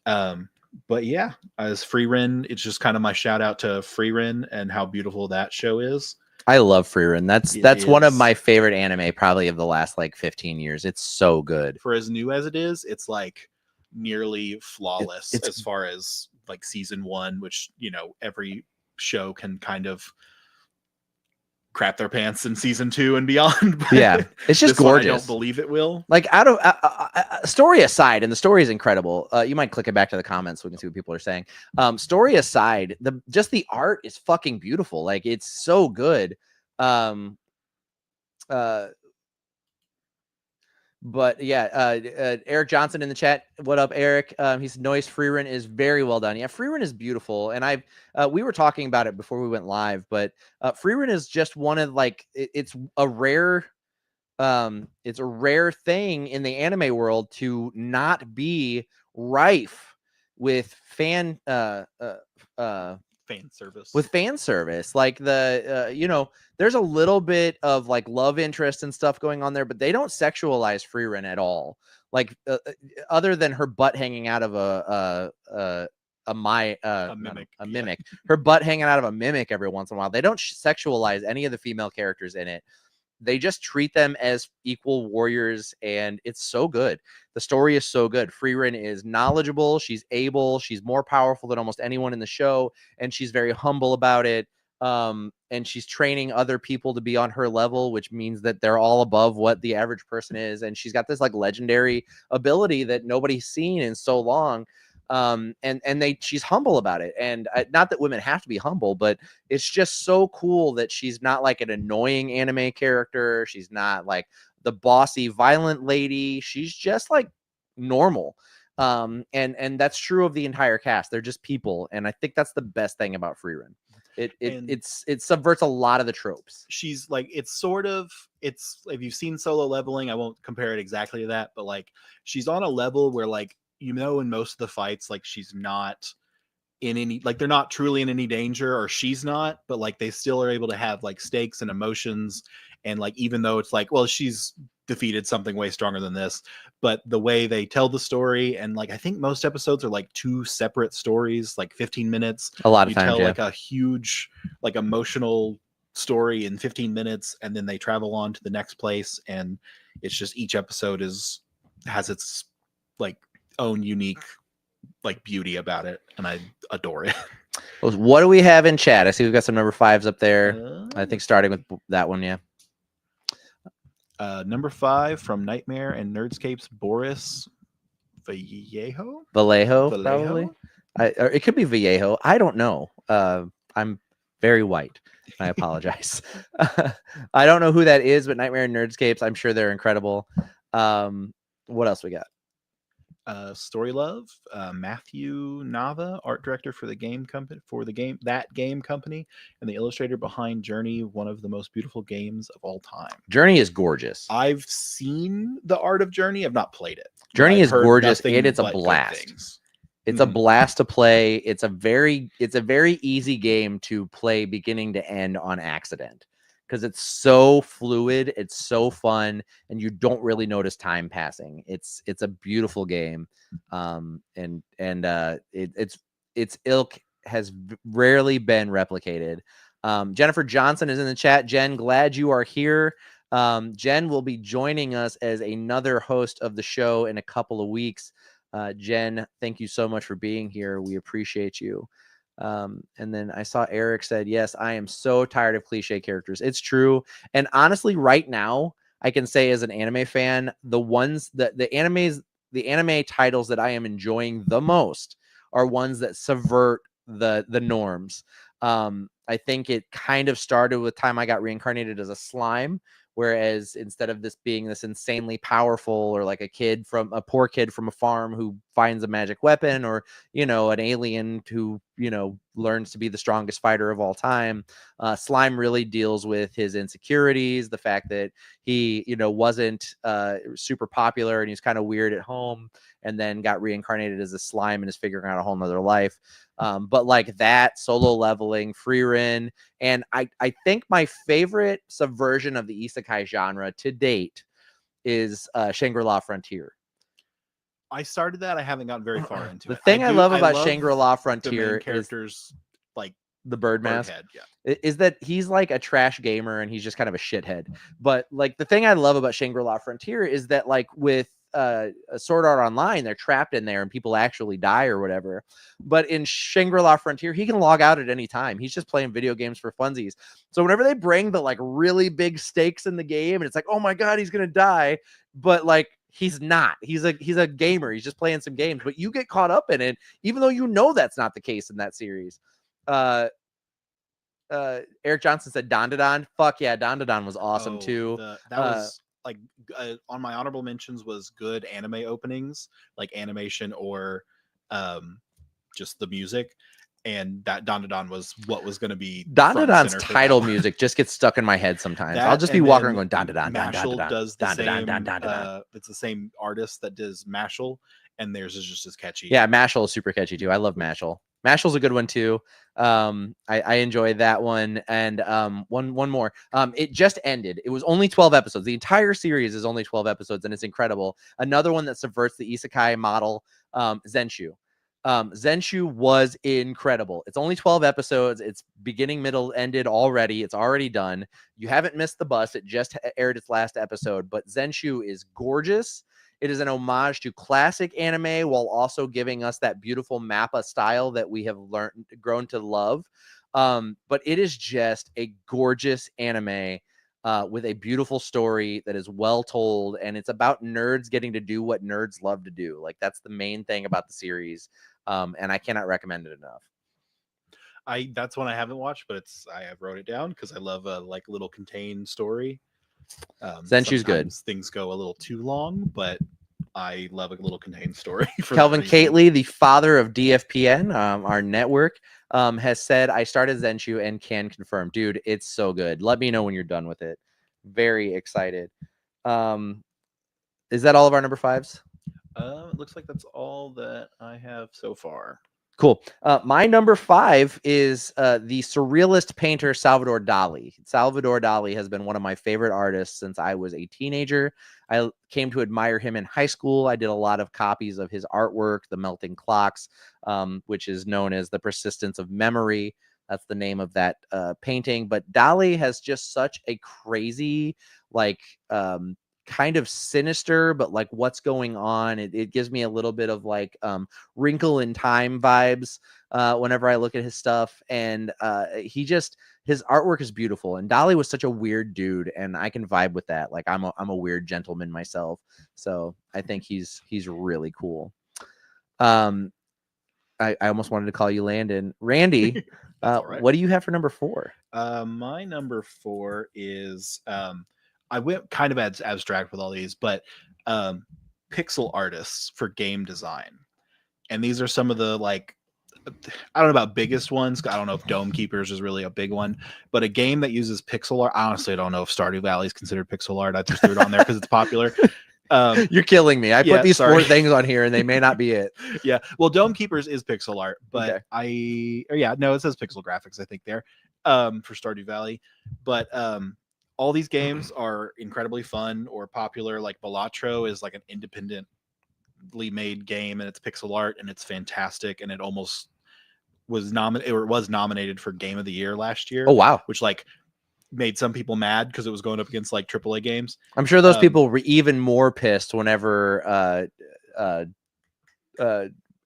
But yeah, as Frieren, it's just kind of my shout out to Frieren and how beautiful that show is. I love Frieren. That's one of my favorite anime probably of the last like 15 years. It's so good. For as new as it is, it's like nearly flawless as far as like season 1, which, you know, every show can kind of crap their pants in season 2 and beyond. Yeah, it's just gorgeous. I don't believe it will. Like, out of story aside, and the story is incredible. You might click it back to the comments so we can see what people are saying. Story aside, the art is fucking beautiful. Like, it's so good. But yeah, Eric Johnson in the chat. What up, Eric? He's noise. Frieren is very well done. Yeah, Frieren is beautiful, and we were talking about it before we went live. But Frieren is just one of it's a rare thing in the anime world to not be rife with fan service. Like there's a little bit of like love interest and stuff going on there, but they don't sexualize Frieren at all. Like other than her butt hanging out of a mimic, her butt hanging out of a mimic every once in a while. They don't sexualize any of the female characters in it. they just treat them as equal warriors, and it's so good. The story is so good. Frieren is knowledgeable, she's able, she's more powerful than almost anyone in the show, and she's very humble about it. And she's training other people to be on her level, which means that they're all above what the average person is, and she's got this like legendary ability that nobody's seen in so long. And she's humble about it, and not that women have to be humble, but it's just so cool that she's not like an annoying anime character. She's not like the bossy violent lady. She's just like normal. And that's true of the entire cast. They're just people, and I think that's the best thing about Frieren. It subverts a lot of the tropes. She's like, it's if you've seen Solo Leveling, I won't compare it exactly to that, but like she's on a level where like, in most of the fights, like she's not in any, like they're not truly in any danger, or she's not, but like they still are able to have like stakes and emotions. And like, even though it's like, well, she's defeated something way stronger than this, but the way they tell the story, and like I think most episodes are like 2 separate stories, like 15 minutes. A lot of times, tell like a huge like emotional story in 15 minutes, and then they travel on to the next place, and it's just each episode has its like own unique like beauty about it, and I adore it. What do we have in chat? I see we've got some number 5s up there. I think starting with that one, yeah. Number 5 from Nightmare and Nerdscape's Boris Vallejo, probably. Or it could be Vallejo. I don't know. I'm very white. I apologize. I don't know who that is, but Nightmare and Nerdscapes, I'm sure they're incredible. What else we got? Story Love, Matthew Nava, art director for the game company, and the illustrator behind Journey, one of the most beautiful games of all time. Journey is gorgeous. I've seen the art of Journey. I've not played it. Journey is gorgeous, and it's a blast. It's a blast to play. It's a very easy game to play beginning to end on accident, because it's so fluid, it's so fun, and you don't really notice time passing. It's a beautiful game, its ilk has rarely been replicated. Jennifer Johnson is in the chat. Jen, glad you are here. Jen will be joining us as another host of the show in a couple of weeks. Jen, thank you so much for being here. We appreciate you. And then I saw Eric said, yes, I am so tired of cliche characters. It's true. And honestly, right now, I can say as an anime fan, the anime titles that I am enjoying the most are ones that subvert the norms. I think it kind of started with time I got reincarnated as a slime, whereas instead of this being this insanely powerful, or like a poor kid from a farm who finds a magic weapon, or, an alien who, learns to be the strongest fighter of all time, Slime really deals with his insecurities, the fact that he, wasn't super popular, and he's kind of weird at home, and then got reincarnated as a slime and is figuring out a whole nother life. But like that, Solo Leveling, Frieren, and I think my favorite subversion of the isekai genre to date is Shangri-La Frontier. I started that. I haven't gotten very far into it. The thing I love about Shangri-La Frontier characters like the bird mask head, is that he's like a trash gamer, and he's just kind of a shithead. But like the thing I love about Shangri-La Frontier is that like with a Sword Art Online, they're trapped in there and people actually die or whatever. But in Shangri-La Frontier, he can log out at any time. He's just playing video games for funsies. So whenever they bring the like really big stakes in the game, and it's like, oh my god, he's gonna die, but like he's not. He's a gamer. He's just playing some games, but you get caught up in it, even though that's not the case in that series. Eric Johnson said Dandadan. Fuck yeah, Dandadan was awesome too. That was like on my honorable mentions was good anime openings, like animation or just the music. And that Dandadan was what was going to be. Dandadan's title music just gets stuck in my head sometimes. I'll just be walking around going Dandadan. Mashal does the same. It's the same artist that does Mashal, and theirs is just as catchy. Yeah, Mashal is super catchy too. I love Mashal. Mashal's a good one too. I enjoy that one. And one more. It just ended. It was only 12 episodes. The entire series is only 12 episodes, and it's incredible. Another one that subverts the isekai model, Zenshu. Zenshu was incredible. It's only 12 episodes. It's beginning, middle, ended already. It's already done. You haven't missed the bus. It just aired its last episode, but Zenshu is gorgeous. It is an homage to classic anime while also giving us that beautiful Mappa style that we have grown to love. But it is just a gorgeous anime with a beautiful story that is well told, and it's about nerds getting to do what nerds love to do. Like, that's the main thing about the series, and I cannot recommend it enough. That's one I haven't watched, but I have wrote it down because I love a like little contained story. Zenshu's good. Things go a little too long, but I love a little contained story. Kelvin Cately, the father of DFPN, our network, has said, I started Zenshu and can confirm. Dude, it's so good. Let me know when you're done with it. Very excited. Is that all of our number 5s? It looks like that's all that I have so far. Cool. My number 5 is the surrealist painter Salvador Dali. Salvador Dali has been one of my favorite artists since I was a teenager. I came to admire him in high school. I did a lot of copies of his artwork, The Melting Clocks, which is known as The Persistence of Memory. That's the name of that painting. But Dali has just such a crazy, like, kind of sinister, but like what's going on. It gives me a little bit of like Wrinkle in Time vibes whenever I look at his stuff. And his artwork is beautiful. And Dali was such a weird dude, and I can vibe with that. Like, I'm a weird gentleman myself. So I think he's really cool. I almost wanted to call you Landon. Randy, right. What do you have for number 4? My number 4 is I went kind of abstract with all these, but pixel artists for game design. And these are some of the, like, I don't know about biggest ones. I don't know if Dome Keepers is really a big one, but a game that uses pixel art. Honestly, I don't know if Stardew Valley is considered pixel art. I just threw it on there because it's popular. You're killing me. I put these 4 things on here and they may not be it. Yeah. Well, Dome Keepers is pixel art, but okay. It says pixel graphics, I think, there for Stardew Valley. But all these games are incredibly fun or popular. Like Balatro is like an independently made game, and it's pixel art, and it's fantastic. And it almost was nominated for Game of the Year last year. Oh wow! Which like made some people mad because it was going up against like AAA games. I'm sure those people were even more pissed whenever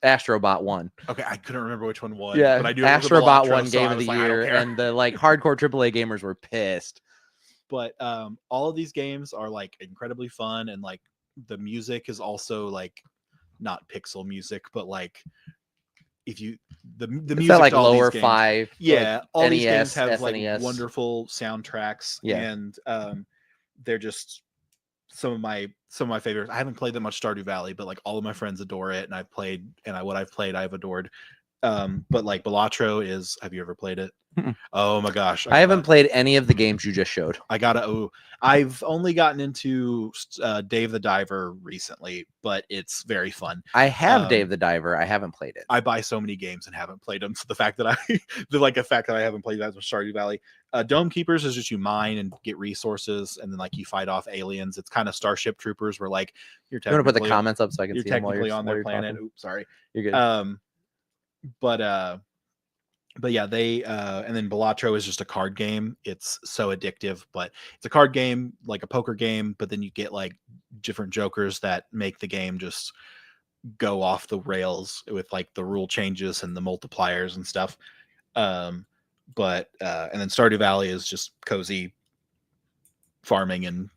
Astrobot won. Okay, I couldn't remember which one won. Yeah, but I knew Astrobot won Game of the Year, and the like hardcore AAA gamers were pissed. But all of these games are like incredibly fun, and like the music is also like not pixel music, but like if you the music like to all lower these games, 5, yeah, like all NES, these games have SNES. like wonderful soundtracks, and they're just some of my favorites. I haven't played that much Stardew Valley, but like all of my friends adore it, and I've played, and what I've played I've adored. But like Balatro is, have you ever played it? Oh my gosh, I haven't played any of the games you just showed. I've only gotten into Dave the Diver recently, but it's very fun. I have Dave the Diver. I haven't played it. I buy so many games and haven't played them. So the fact that I haven't played that with Stardew Valley. Dome Keepers is just you mine and get resources, and then like you fight off aliens. It's kind of Starship Troopers, where like you're going to put the comments up so I can see them while you're on their planet. Oops, sorry. You're good. But yeah, they and then Balatro is just a card game. It's so addictive, but it's a card game, like a poker game, but then you get like different jokers that make the game just go off the rails with like the rule changes and the multipliers and stuff. And then Stardew Valley is just cozy farming and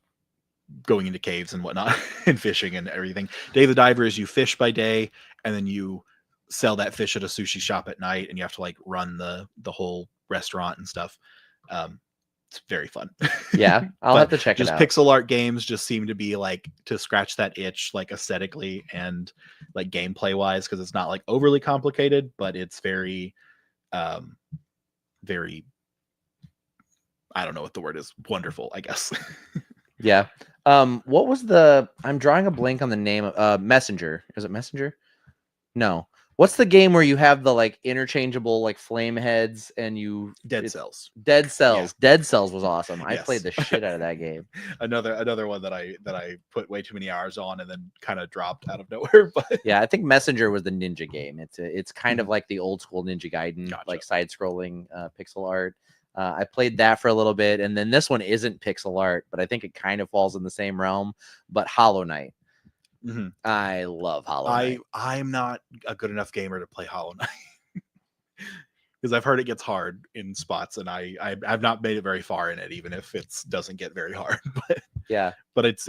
going into caves and whatnot and fishing and everything. Dave the Diver is you fish by day, and then you sell that fish at a sushi shop at night, and you have to like run the whole restaurant and stuff. It's very fun. Yeah, I'll have to check it out. Just pixel art games just seem to be like to scratch that itch, like aesthetically and like gameplay wise, because it's not like overly complicated, but it's very very, I don't know what the word is, wonderful, I guess. Yeah. What was I'm drawing a blank on the name of Messenger. Is it Messenger? No. What's the game where you have the like interchangeable like flame heads and Dead Cells. Dead Cells. Yeah. Dead Cells was awesome. I Yes. played the shit out of that game. Another one that I put way too many hours on and then kind of dropped out of nowhere. But yeah, I think Messenger was the ninja game. It's kind of like the old school Ninja Gaiden, like side scrolling pixel art. I played that for a little bit, and then this one isn't pixel art, but I think it kind of falls in the same realm. But Hollow Knight. Mm-hmm. I love Hollow Knight. I'm not a good enough gamer to play Hollow Knight because I've heard it gets hard in spots, and I've not made it very far in it, even if it doesn't get very hard. But yeah, but it's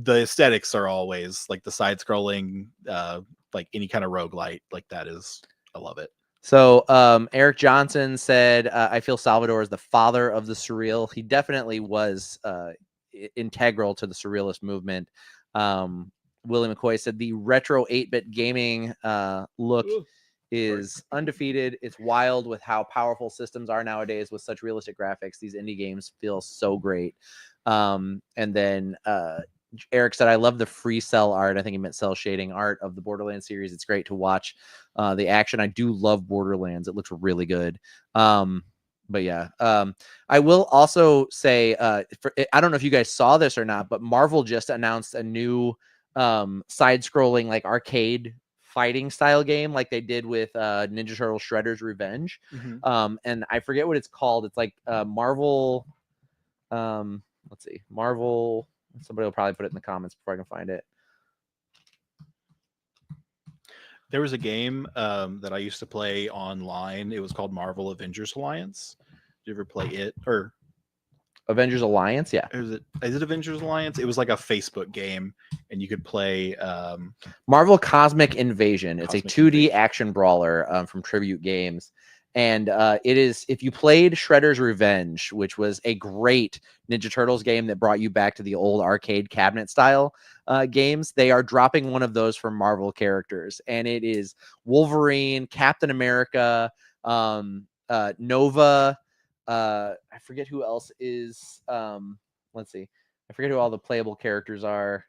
the aesthetics are always like the side scrolling, like any kind of roguelite like that is. I love it. So Eric Johnson said, I feel Salvador is the father of the surreal. He definitely was integral to the surrealist movement. Willie McCoy said the retro 8-bit gaming look is undefeated. It's wild with how powerful systems are nowadays with such realistic graphics. These indie games feel so great. And then Eric said, I love the free cell art. I think he meant cell shading art of the Borderlands series. It's great to watch the action. I do love Borderlands. It looks really good. But yeah, I will also say, I don't know if you guys saw this or not, but Marvel just announced a new side-scrolling like arcade fighting style game like they did with Ninja Turtle Shredder's Revenge. Mm-hmm. And I forget what it's called. It's like Marvel. Let's see, Marvel. Somebody will probably put it in the comments before I can find it. There was a game that I used to play online. It was called Marvel Avengers Alliance. Did you ever play it? Or Avengers Alliance? Yeah. Is it Avengers Alliance? It was like a Facebook game, and you could play Marvel Cosmic Invasion. It's a 2D action brawler from Tribute Games. And it is, if you played Shredder's Revenge, which was a great Ninja Turtles game that brought you back to the old arcade cabinet style games, they are dropping one of those for Marvel characters. And it is Wolverine, Captain America, Nova. I forget who else is. Let's see. I forget who all the playable characters are.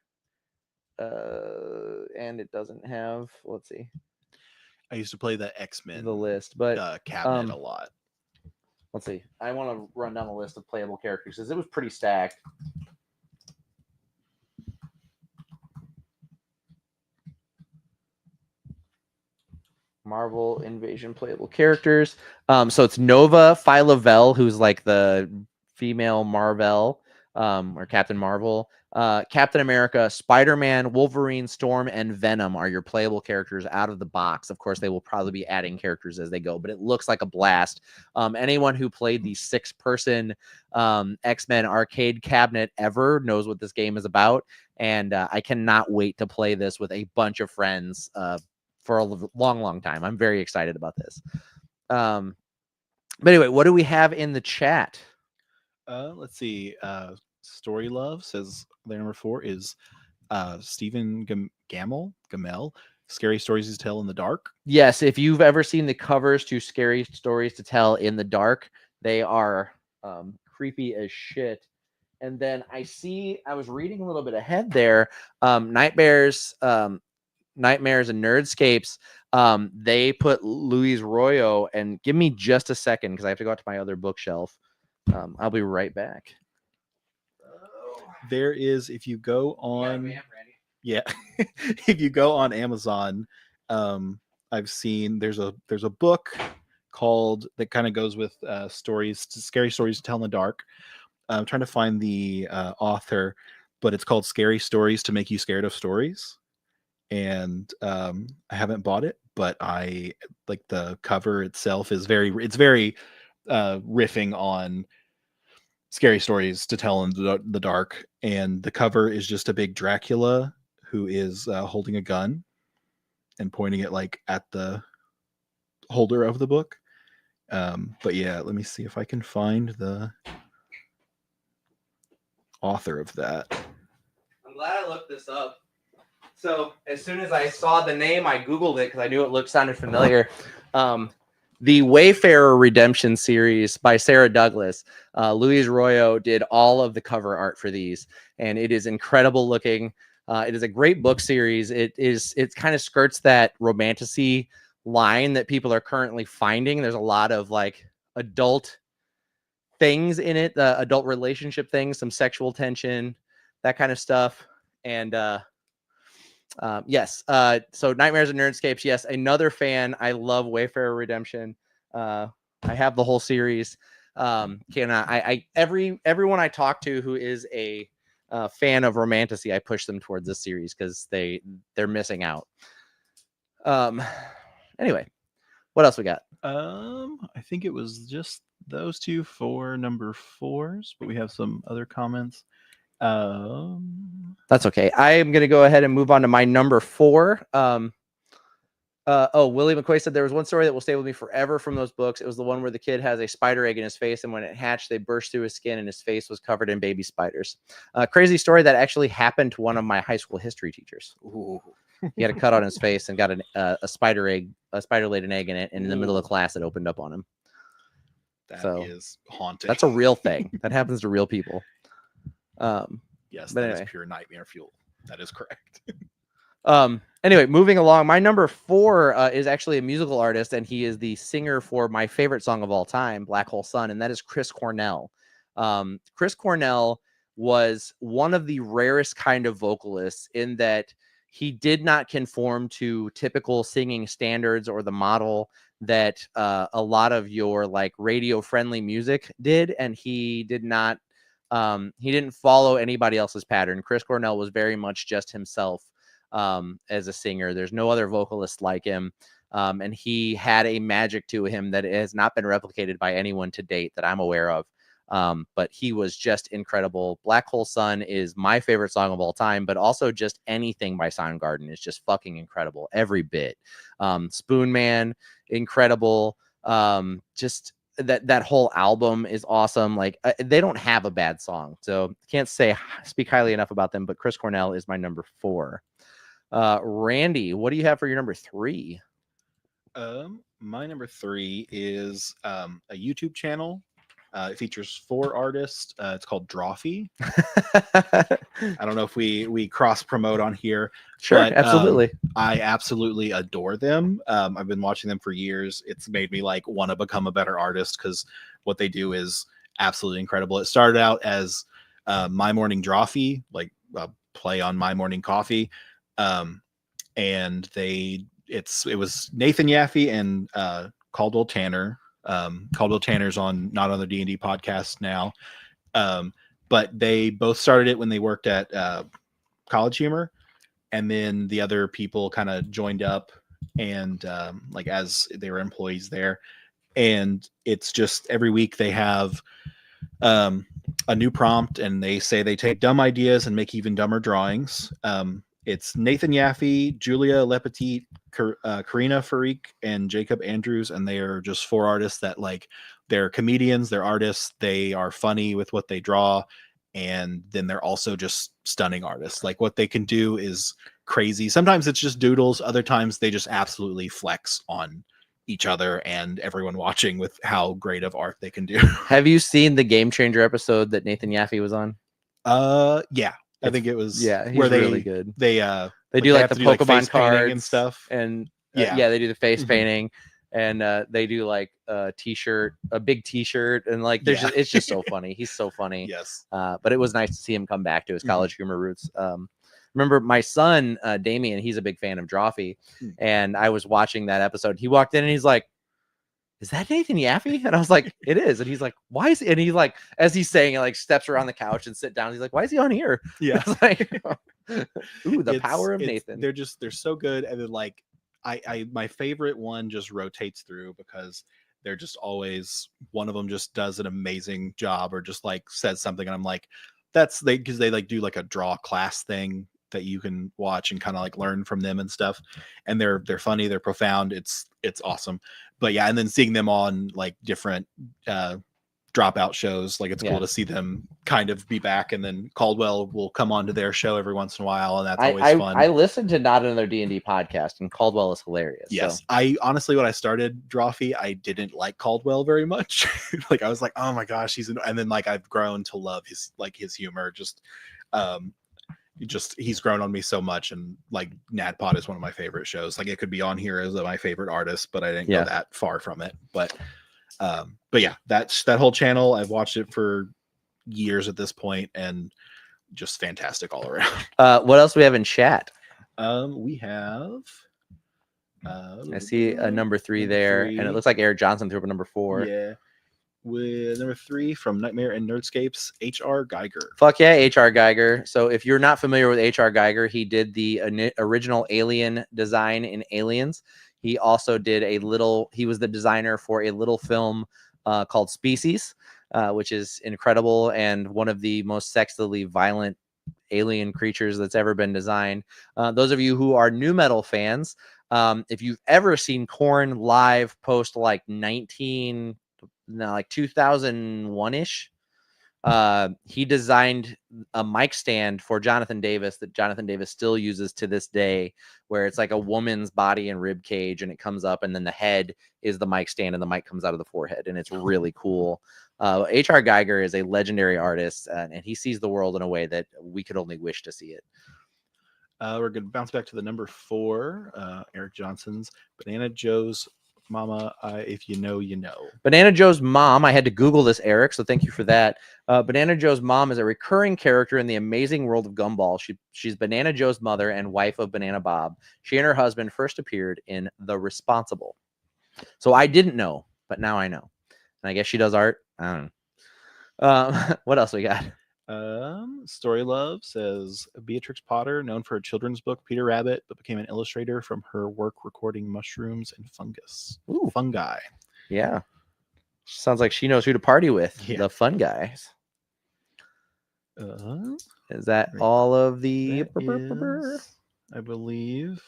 And it doesn't have. Let's see. I used to play the X-Men the list, but cabinet a lot. Let's see. I want to run down the list of playable characters because it was pretty stacked. Marvel Invasion playable characters. So it's Nova Phyla-Vell, who's like the female Marvel, or Captain Marvel. Captain America, Spider-Man, Wolverine, Storm, and Venom are your playable characters out of the box. Of course, they will probably be adding characters as they go, but it looks like a blast. Anyone who played the 6-person X-Men arcade cabinet ever knows what this game is about, and I cannot wait to play this with a bunch of friends for a long time. I'm very excited about this. But anyway, what do we have in the chat? Let's see. Story Love says their number 4 is Stephen Gamel. Scary Stories to Tell in the Dark. Yes, if you've ever seen the covers to Scary Stories to Tell in the Dark, they are creepy as shit. And then I was reading a little bit ahead there. Nightmares and Nerdscapes, they put Luis Royo, and give me just a second because I have to go out to my other bookshelf. I'll be right back. There is, if you go on, if you go on Amazon, I've seen there's a book called that kind of goes with scary stories to tell in the dark. I'm trying to find the author, but it's called Scary Stories to Make You Scared of Stories. And I haven't bought it, but I like the cover itself is very riffing on Scary Stories to Tell in the Dark, and the cover is just a big Dracula who is holding a gun and pointing it like at the holder of the book. But yeah, let me see if I can find the author of that. I'm glad I looked this up. So as soon as I saw the name, I Googled it because I knew it sounded familiar. The Wayfarer Redemption series by Sarah Douglas. Luis Royo did all of the cover art for these, and it is incredible looking. It is a great book series. It kind of skirts that romantasy line that people are currently finding. There's a lot of like adult things in it, adult relationship things, some sexual tension, that kind of stuff. And yes, so Nightmares and Nerdscapes, yes, another fan. I love Wayfarer Redemption. I have the whole series. Everyone I talk to who is a fan of Romantasy, I push them towards this series because they're missing out. Anyway, what else we got? I think it was just those two for number 4s, but we have some other comments. That's okay. I am going to go ahead and move on to my number 4. Willie McQuay said there was one story that will stay with me forever from those books. It was the one where the kid has a spider egg in his face, and when it hatched, they burst through his skin, and his face was covered in baby spiders. Crazy story that actually happened to one of my high school history teachers. Ooh. He had a cut on his face and got a spider egg. A spider laid an egg in it, and in the middle of class, it opened up on him. That is haunting. That's a real thing. That happens to real people. Yes, that is pure nightmare fuel. That is correct. Anyway, moving along, my number 4 is actually a musical artist, and he is the singer for my favorite song of all time, Black Hole Sun, and that is Chris Cornell. Chris Cornell was one of the rarest kind of vocalists in that he did not conform to typical singing standards or the model that a lot of your like radio friendly music did, and he did not. He didn't follow anybody else's pattern. Chris Cornell was very much just himself as a singer. There's no other vocalist like him. And he had a magic to him that has not been replicated by anyone to date that I'm aware of. But he was just incredible. Black Hole Sun is my favorite song of all time, but also just anything by Soundgarden is just fucking incredible. Every bit. Spoon Man, incredible. Just that whole album is awesome. Like they don't have a bad song, so can't speak highly enough about them. But Chris Cornell is my number 4. Randy, what do you have for your number 3? My number 3 is a YouTube channel. It features 4 artists. It's called Drawfee. I don't know if we cross promote on here. Sure, but, absolutely. I absolutely adore them. I've been watching them for years. It's made me like want to become a better artist because what they do is absolutely incredible. It started out as My Morning Drawfee, like play on My Morning Coffee, and it was Nathan Yaffe and Caldwell Tanner. Caldwell Tanner's not on the D&D podcast now, but they both started it when they worked at College Humor, and then the other people kind of joined up and like as they were employees there, and it's just every week they have a new prompt, and they say they take dumb ideas and make even dumber drawings. It's Nathan Yaffe, Julia Lepetit, Karina Farik, and Jacob Andrews, and they are just 4 artists that like they're comedians, they're artists, they are funny with what they draw, and then they're also just stunning artists. Like what they can do is crazy. Sometimes it's just doodles, other times they just absolutely flex on each other and everyone watching with how great of art they can do. Have you seen the Game Changer episode that Nathan Yaffe was on? Yeah. I think it was he's where they really good. They do like the Pokemon cards and stuff, and they do the face painting, and they do like a big T-shirt, and like it's just so funny. He's so funny. Yes. But it was nice to see him come back to his College Humor roots. Remember my son Damien? He's a big fan of Drawfee, and I was watching that episode. He walked in and he's like, "Is that Nathan Yaffe?" And I was like, "It is." And he's like, "Why is he?" And he like, as he's saying it, like steps around the couch and sit down. He's like, "Why is he on here?" Yeah. Like, ooh, the power of Nathan. They're so good. And then like my favorite one just rotates through because they're just always, one of them just does an amazing job or just like says something. And I'm like, because they like do like a draw class thing that you can watch and kind of like learn from them and stuff, and they're funny, they're profound, it's awesome. But yeah, and then seeing them on like different dropout shows, like it's cool to see them kind of be back, and then Caldwell will come on to their show every once in a while, and that's always fun. I listened to Not Another D&D podcast, and Caldwell is hilarious. Yes. So. I honestly, when I started Drawfee, I didn't like Caldwell very much. Like I was like, oh my gosh, and then like I've grown to love his humor. Just he's grown on me so much, and like NADPOD is one of my favorite shows. Like it could be on here as my favorite artist, but I didn't go that far from it. But yeah, that whole channel, I've watched it for years at this point, and just fantastic all around. What else do we have in chat? We have I see a number 3 there, and it looks like Eric Johnson threw up a number 4. Yeah. With number 3 from Nightmare and Nerdscapes, H.R. Geiger. Fuck yeah, H.R. Geiger. So if you're not familiar with H.R. Geiger, he did the original Alien design in Aliens. He also did he was the designer for a little film called Species, which is incredible and one of the most sexually violent alien creatures that's ever been designed. Those of you who are nu metal fans, if you've ever seen Korn live post like 2001-ish, he designed a mic stand for Jonathan Davis that Jonathan Davis still uses to this day, where it's like a woman's body and rib cage, and it comes up, and then the head is the mic stand, and the mic comes out of the forehead, and it's really cool. H.R. Geiger is a legendary artist, and he sees the world in a way that we could only wish to see it. We're going to bounce back to the number 4, Eric Johnson's Banana Joe's Mama. If you know, you know. Banana Joe's mom. I had to Google this, Eric, so thank you for that. Banana Joe's mom is a recurring character in the amazing world of Gumball. She's Banana Joe's mother and wife of Banana Bob. She and her husband first appeared in The Responsible. So I didn't know, but now I know. And I guess she does art. I don't know. What else we got? Story Love says Beatrix Potter, known for her children's book Peter Rabbit, but became an illustrator from her work recording mushrooms and fungi. Yeah, sounds like she knows who to party with. Yeah. The fun guys. Is that all of the? I believe.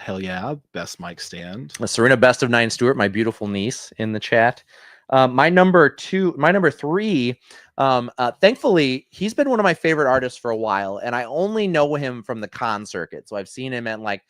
Hell yeah, best mic stand. Serena Best of 9 Stewart, my beautiful niece, in the chat. My number 3, thankfully, he's been one of my favorite artists for a while, and I only know him from the con circuit. So I've seen him at like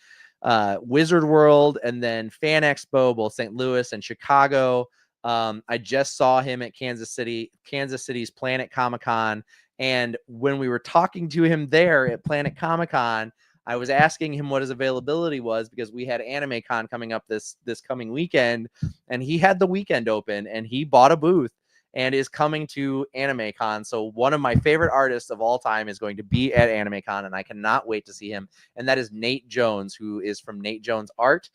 Wizard World and then Fan Expo, both St. Louis and Chicago. I just saw him at Kansas City's Planet Comic-Con, and when we were talking to him there at Planet Comic-Con, I was asking him what his availability was because we had AnimeCon coming up this coming weekend, and he had the weekend open, and he bought a booth and is coming to AnimeCon. So one of my favorite artists of all time is going to be at AnimeCon, and I cannot wait to see him. And that is Nate Jones, who is from Nate Jones Art.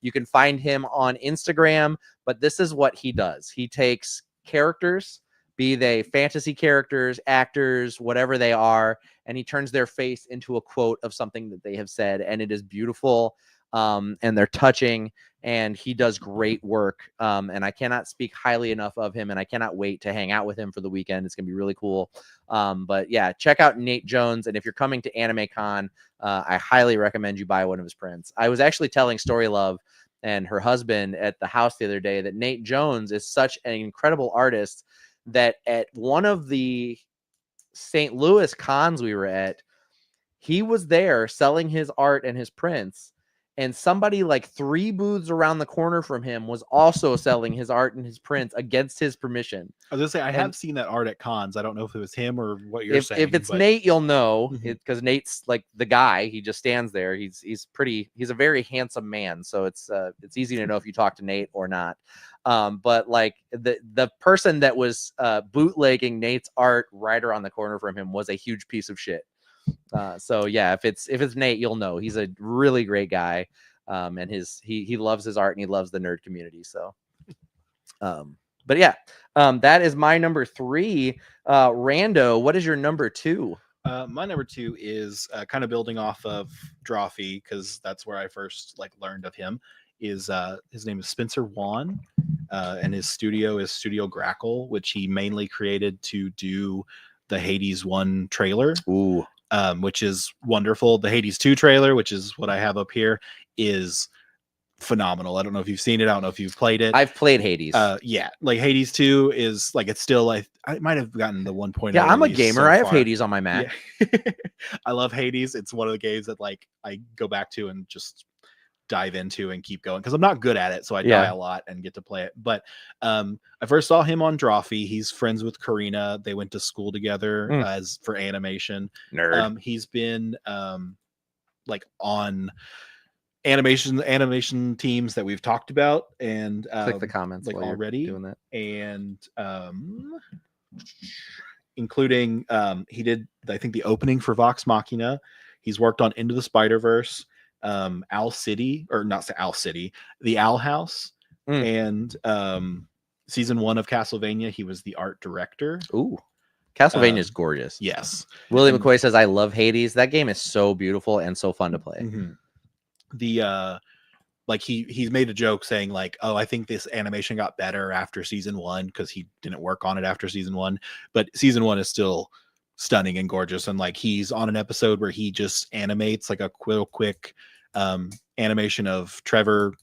You can find him on Instagram, but this is what he does. He takes characters, be they fantasy characters, actors, whatever they are, and he turns their face into a quote of something that they have said, and it is beautiful, and they're touching, and he does great work, and I cannot speak highly enough of him, and I cannot wait to hang out with him for the weekend. It's going to be really cool. But yeah, check out Nate Jones, and if you're coming to AnimeCon, I highly recommend you buy one of his prints. I was actually telling Story Love and her husband at the house the other day that Nate Jones is such an incredible artist that at one of the St. Louis cons we were at, he was there selling his art and his prints, and somebody like 3 booths around the corner from him was also selling his art and his prints against his permission. I was gonna say, I have seen that art at cons. I don't know if it was him or what you're saying. If it's Nate, you'll know, because Nate's like the guy. He just stands there. He's a very handsome man, so it's easy to know if you talk to Nate or not. But like the person that was bootlegging Nate's art right around the corner from him was a huge piece of shit. So yeah, if it's Nate, you'll know. He's a really great guy, and he loves his art and he loves the nerd community. So, but yeah, that is my number 3. Rando, what is your number 2? My number 2 is kind of building off of Drawfee, because that's where I first learned of him. Is his name is Spencer Wan, and his studio is Studio Grackle, which he mainly created to do the Hades 1 trailer. Ooh. Which is wonderful. The Hades 2 trailer, which is what I have up here, is phenomenal. I don't know if you've seen it. I don't know if you've played it. I've played Hades. Yeah, like Hades 2 is it's still I might have gotten the 1.0. Yeah, I'm a gamer. So I have Hades on my Mac. Yeah. I love Hades. It's one of the games that I go back to and just dive into and keep going because I'm not good at it, so I Yeah. die a lot and get to play it. But I first saw him on Drawfee. He's friends with Karina. They went to school together as for animation. Nerd. He's been like on animation teams that we've talked about and Click the comments like while you're already doing that. and including he did I think the opening for Vox Machina. He's worked on Into the Spider-Verse, Owl City, or not Owl City, the Owl House, and season 1 of Castlevania. He was the art director. Ooh, Castlevania is gorgeous. Yes. Willie McCoy says, I love Hades. That game is so beautiful and so fun to play. Mm-hmm. The like he's made a joke saying like, oh, I think this animation got better after season 1 because he didn't work on it after season 1, but season 1 is still stunning and gorgeous. And like he's on an episode where he just animates like a quick animation of Trevor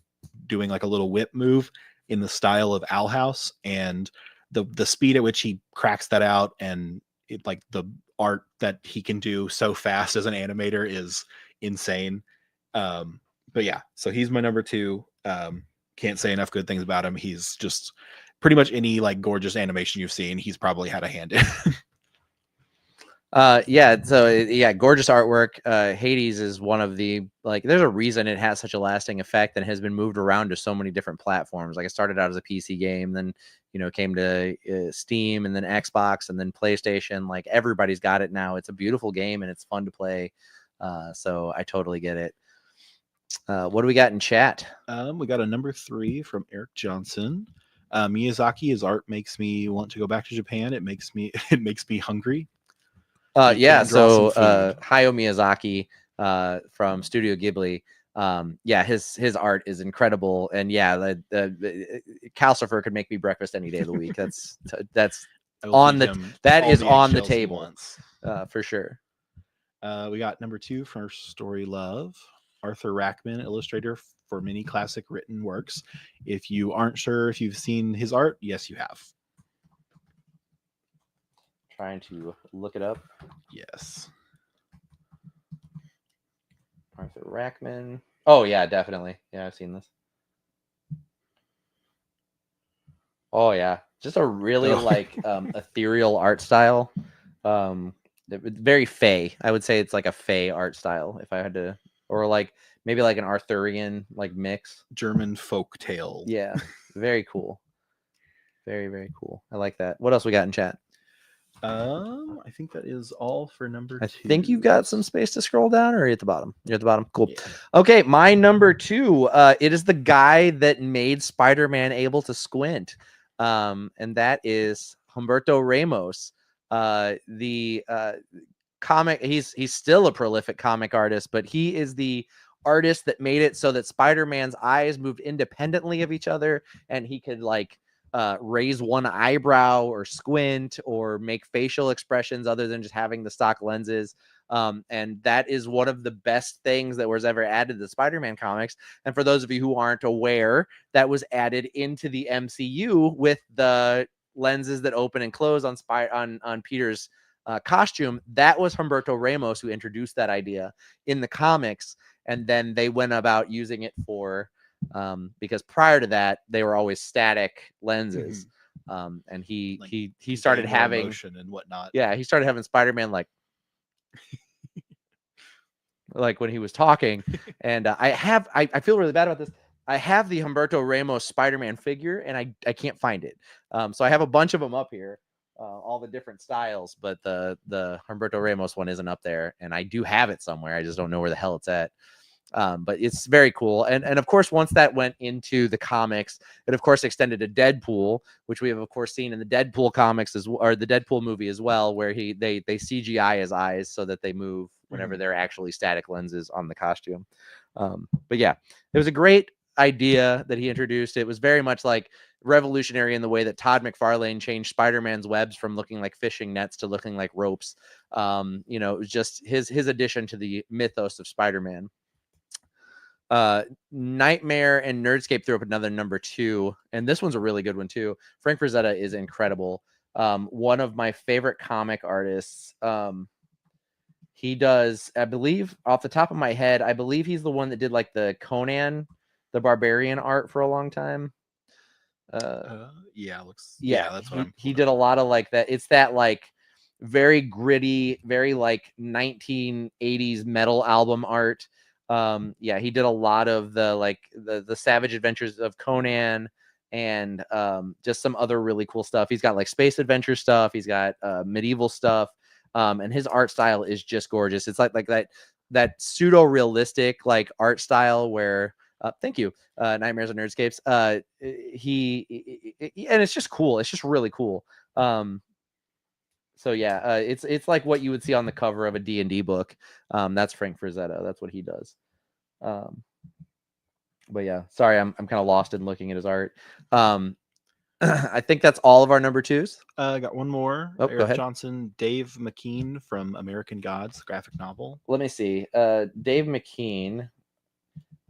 doing like a little whip move in the style of Owl House, and the speed at which he cracks that out and it, like the art that he can do so fast as an animator is insane. But yeah, so he's my number 2. Can't say enough good things about him. He's just pretty much any like gorgeous animation you've seen, he's probably had a hand in. Gorgeous artwork. Hades is one of the, like, there's a reason it has such a lasting effect and has been moved around to so many different platforms. Like, it started out as a PC game, then came to Steam, and then Xbox, and then PlayStation. Like, everybody's got it now. It's a beautiful game and it's fun to play. So I totally get it. What do we got in chat? We got a number 3 from Eric Johnson. Miyazaki, his art makes me want to go back to Japan. It makes me hungry. So Hayao Miyazaki from Studio Ghibli. His art is incredible, and the Calcifer could make me breakfast any day of the week. That's on the table for sure. We got number 2 for Story Love. Arthur Rackman, illustrator for many classic written works. If you aren't sure if you've seen his art, yes, you have. Trying to look it up. Yes. Arthur Rackman. Oh yeah, definitely. Yeah, I've seen this. Oh yeah, just a really ethereal art style. Very fey. I would say it's like a fey art style if I had to, or like maybe like an Arthurian like mix. German folk tale. Yeah, very cool. Very, very cool. I like that. What else we got in chat? I think that is all for number 2. I think you've got some space to scroll down, or are you at the bottom? You're at the bottom. Cool. Yeah. Okay, my number 2. It is the guy that made Spider-Man able to squint, and that is Humberto Ramos. The comic. He's still a prolific comic artist, but he is the artist that made it so that Spider-Man's eyes moved independently of each other, and he could like raise one eyebrow or squint or make facial expressions other than just having the stock lenses. And that is one of the best things that was ever added to the Spider-Man comics. And for those of you who aren't aware, that was added into the MCU with the lenses that open and close on Peter's costume. That was Humberto Ramos who introduced that idea in the comics. And then they went about using it for because prior to that they were always static lenses. And he started having motion and whatnot. Yeah, he started having Spider-Man like when he was talking. And I feel really bad about this. I have the Humberto Ramos Spider-Man figure and I can't find it. So I have a bunch of them up here, all the different styles, but the Humberto Ramos one isn't up there, and I do have it somewhere. I just don't know where the hell it's at. But it's very cool. And of course, once that went into the comics, it of course extended to Deadpool, which we have of course seen in the Deadpool comics or the Deadpool movie as well, where they CGI his eyes so that they move whenever they're actually static lenses on the costume. But yeah, it was a great idea that he introduced. It was very much like revolutionary in the way that Todd McFarlane changed Spider-Man's webs from looking like fishing nets to looking like ropes. It was just his addition to the mythos of Spider-Man. Nightmare and Nerdscape threw up another number 2, and this one's a really good one too. Frank Frazetta is incredible. One of my favorite comic artists. He does, I believe, off the top of my head, I believe he's the one that did like the Conan the Barbarian art for a long time. Yeah, looks. Yeah, That's what he did a lot of like that. It's that like very gritty, very like 1980s metal album art. Yeah, he did a lot of the like the Savage Adventures of Conan and just some other really cool stuff. He's got like space adventure stuff. He's got medieval stuff. And his art style is just gorgeous. It's like that pseudo realistic like art style where thank you, Nightmares and Nerdscapes. He and it's just cool. It's just really cool. So yeah, it's like what you would see on the cover of a D&D book. That's Frank Frazetta. That's what he does. But yeah, sorry, I'm kind of lost in looking at his art. I think that's all of our number twos. I got one more. Oh, go Eric ahead. Johnson, Dave McKean from American Gods graphic novel. Let me see. Dave McKean.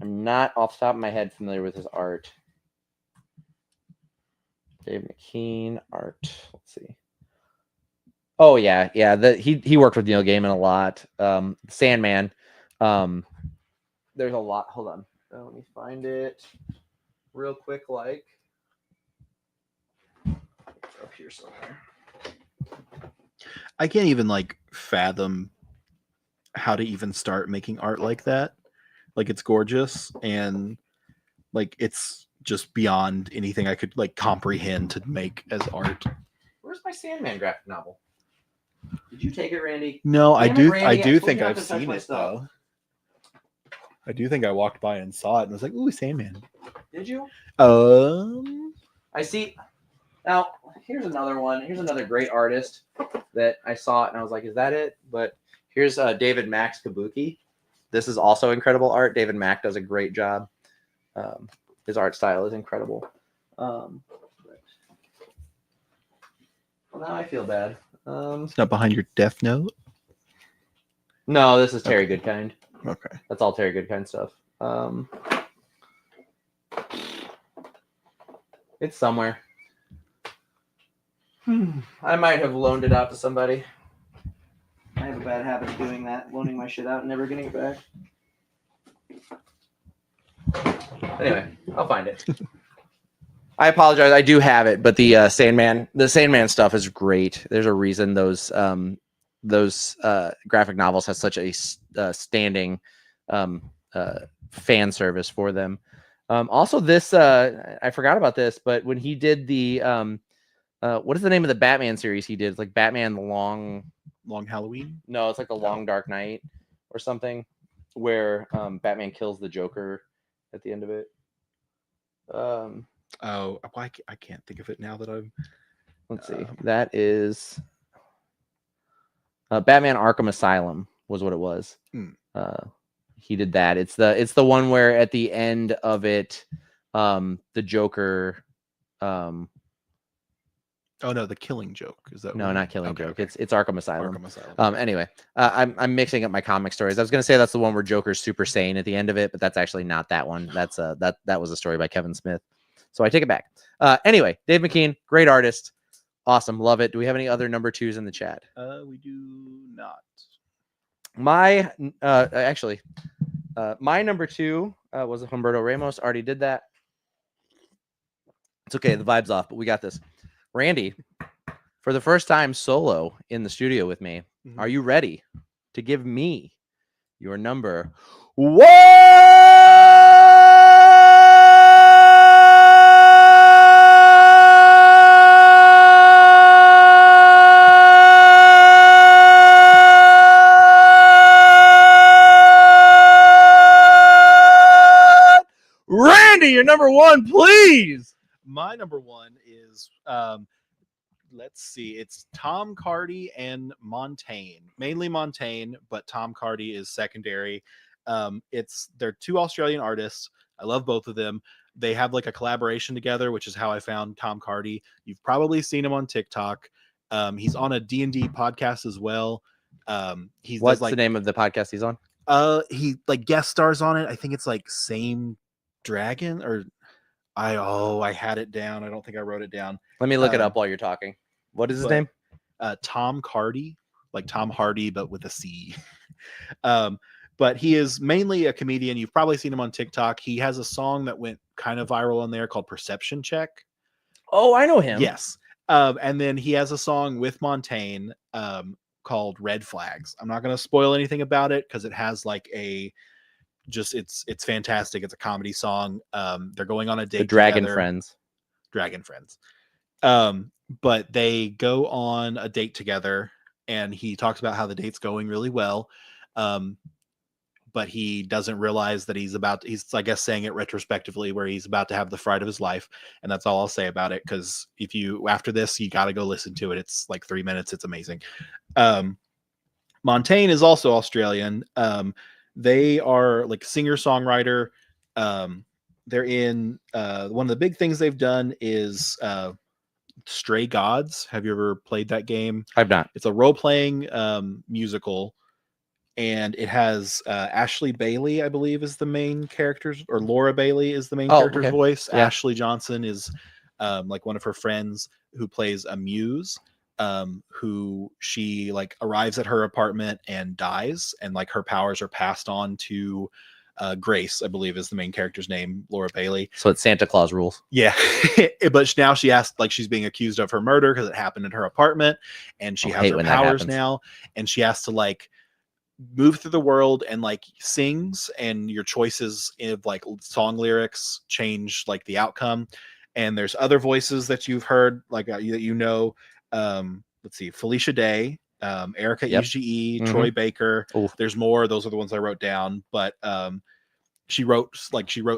I'm not off the top of my head familiar with his art. Dave McKean art. Let's see. Oh yeah. He worked with Neil Gaiman a lot. Sandman. There's a lot. Hold on. Let me find it real quick. Like it's up here somewhere. I can't even like fathom how to even start making art like that. Like it's gorgeous and like it's just beyond anything I could like comprehend to make as art. Where's my Sandman graphic novel? Did you take it, Randy? No, Damn it, Randy, I I do told think you not I've to touch seen my it stuff. though. I do think I walked by and saw it and was like, "Ooh, Sandman." Did you? I see. Now, here's another one. Here's another great artist that I saw it and I was like, is that it? But here's David Mack's Kabuki. This is also incredible art. David Mack does a great job. His art style is incredible. Well, now I feel bad. It's not behind your Death Note. No, this is Terry Goodkind. Okay. That's all Terry Goodkind stuff. It's somewhere. I might have loaned it out to somebody. I have a bad habit of doing that, loaning my shit out and never getting it back. Anyway, I'll find it. I apologize. I do have it, but the Sandman stuff is great. There's a reason those graphic novels have such a standing fan service for them. Also, this I forgot about this, but when he did the what is the name of the Batman series he did? It's like Batman Long Halloween? No, it's like the Long Dark Night or something, where Batman kills the Joker at the end of it. I can't think of it now that I'm. Let's see. That is Batman Arkham Asylum was what it was. He did that. It's the one where at the end of it, the Joker. Oh no, the Killing Joke is that? No, one? not Killing Okay, Joke. okay. It's Arkham Asylum. Arkham Asylum. Anyway, I'm mixing up my comic stories. I was gonna say that's the one where Joker's super sane at the end of it, but that's actually not that one. That's that was a story by Kevin Smith. So I take it back. Anyway, Dave McKean, great artist, awesome, love it. Do we have any other number twos in the chat? We do not. My my number two was Humberto Ramos. Already did that. It's okay. The vibe's off, but we got this. Randy, for the first time solo in the studio with me, are you ready to give me your number one? Randy, your number one, please. My number one is let's see, it's Tom Cardy and Montaigne, mainly Montaigne, but Tom Cardy is secondary. They're two Australian artists. I love both of them. They have like a collaboration together, which is how I found Tom Cardy. You've probably seen him on TikTok. He's on a D&D podcast as well. What's the name of the podcast he's on? He like guest stars on it. I think it's like Same Dragon or I had it down. I don't think I wrote it down. Let me look it up while you're talking. What is his name? Tom Cardy, like Tom Hardy, but with a C. But he is mainly a comedian. You've probably seen him on TikTok. He has a song that went kind of viral on there called Perception Check. Oh, I know him. Yes. And then he has a song with Montaigne called Red Flags. I'm not going to spoil anything about it because it has like it's fantastic. It's a comedy song. They're going on a date. The Dragon together. Friends. Dragon Friends. But they go on a date together, and he talks about how the date's going really well. But he doesn't realize that he's, I guess, saying it retrospectively, where he's about to have the fright of his life. And that's all I'll say about it. Cause after this, you got to go listen to it. It's like 3 minutes. It's amazing. Montaigne is also Australian. They are like singer-songwriter. They're in, one of the big things they've done is, Stray Gods. Have you ever played that game? I've not. It's a role-playing, musical. And it has Ashley Bailey, I believe, is the main character's, or Laura Bailey is the main character's voice. Yeah. Ashley Johnson is like one of her friends who plays a muse, who she like arrives at her apartment and dies, and like her powers are passed on to Grace, I believe is the main character's name, Laura Bailey. So it's Santa Claus rules. Yeah. But now she's being accused of her murder because it happened in her apartment, and she has her powers now, and she has to like move through the world and like sings, and your choices of like song lyrics change like the outcome. And there's other voices that you've heard, like that let's see, Felicia Day, Erica Ege, Troy Baker. Ooh. There's more. Those are the ones I wrote down, but she wrote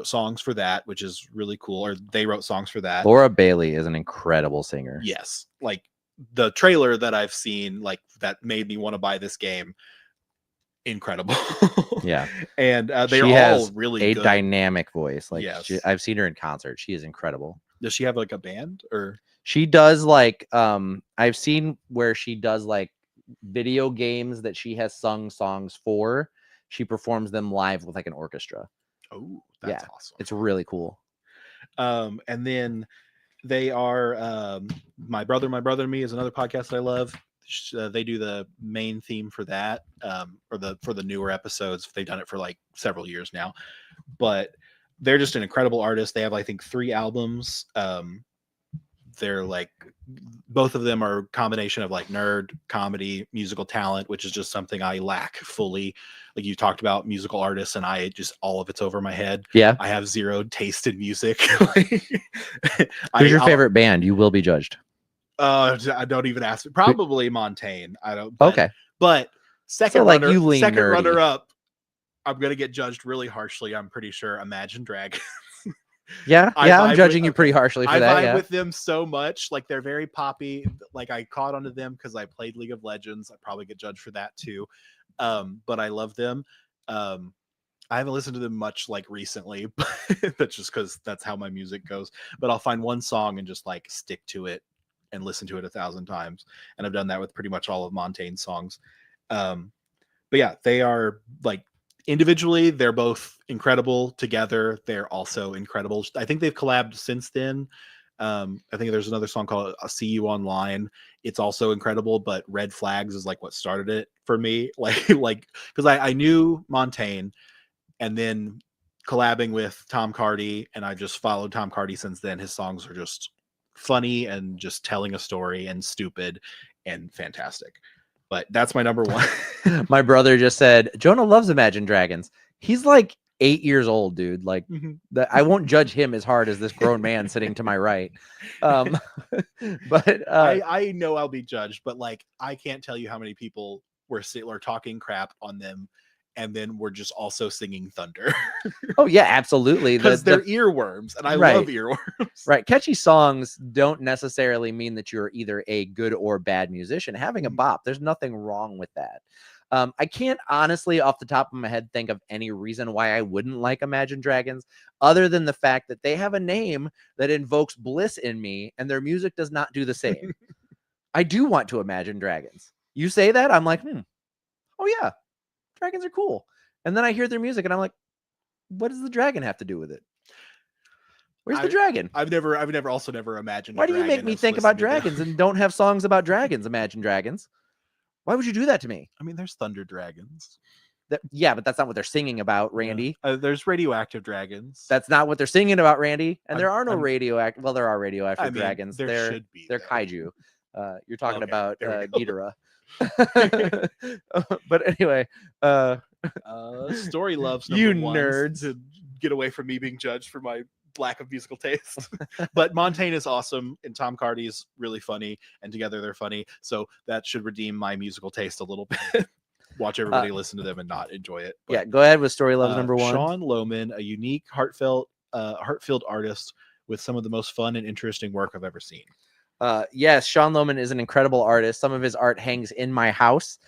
songs for that, which is really cool. Or they wrote songs for that. Laura Bailey is an incredible singer. Yes, like the trailer that I've seen, like that made me want to buy this game. Incredible. Yeah. And they're all really a good. Dynamic voice. Like yes. I've seen her in concert. She is incredible. Does she have like a band, or she does like I've seen where she does like video games that she has sung songs for. She performs them live with like an orchestra. Oh, that's awesome. It's really cool. And then they are My Brother and Me is another podcast that I love. They do the main theme for that, for the newer episodes. They've done it for like several years now, but they're just an incredible artist. They have, I think, 3 albums. They're like, both of them are a combination of like nerd, comedy, musical talent, which is just something I lack fully. Like you talked about musical artists, and I just, all of it's over my head. Yeah. I have zero taste in music. Who's your favorite band? You will be judged. I don't even ask. Probably Montaigne. I don't. But second runner up, I'm gonna get judged really harshly. I'm pretty sure. Imagine Dragons. I'm judging you pretty harshly for that. I vibe with them so much. Like they're very poppy. Like I caught onto them because I played League of Legends. I probably get judged for that too. But I love them. I haven't listened to them much like recently, but that's just because that's how my music goes. But I'll find one song and just like stick to it and listen to it 1,000 times. And I've done that with pretty much all of Montaigne's songs. But yeah, they are like individually, they're both incredible. Together, they're also incredible. I think they've collabed since then. I think there's another song called I'll See You Online. It's also incredible, but Red Flags is like what started it for me. Like, because I knew Montaigne, and then collabing with Tom Cardy, and I just followed Tom Cardy since then. His songs are just funny and just telling a story and stupid and fantastic. But that's my number one. My brother just said Jonah loves Imagine Dragons. He's like 8 years old, dude. Like I won't judge him as hard as this grown man sitting to my right. But I know I'll be judged, but like I can't tell you how many people were talking crap on them, and then we're just also singing Thunder. Oh yeah, absolutely. Because they're earworms, and I love earworms. Right. Catchy songs don't necessarily mean that you're either a good or bad musician. Having a bop, there's nothing wrong with that. I can't honestly, off the top of my head, think of any reason why I wouldn't like Imagine Dragons, other than the fact that they have a name that invokes bliss in me, and their music does not do the same. I do want to Imagine Dragons. You say that, I'm like, oh yeah. Dragons are cool. And then I hear their music and I'm like, what does the dragon have to do with it? Where's the dragon? I've never imagined. Why do you make me think about dragons and don't have songs about dragons? Imagine Dragons. Why would you do that to me? I mean, there's thunder dragons. Yeah, but that's not what they're singing about, Randy. Yeah. There's radioactive dragons. That's not what they're singing about, Randy. And there I'm- are no I'm- radioactive. Well, there are radioactive I mean, dragons. there they're should be, they're though. kaiju. You're talking Okay, about there we Ghidorah. But anyway, Story loves You number one nerds. to get away from me being judged for my lack of musical taste. But Montaigne is awesome, and Tom Cardy's really funny, and together they're funny. So that should redeem my musical taste a little bit. Watch everybody listen to them and not enjoy it. But, yeah, go ahead with Story Loves number one. Sean Lohman, a unique, heartfelt artist with some of the most fun and interesting work I've ever seen. Yes, Sean Lohman is an incredible artist. Some of his art hangs in my house.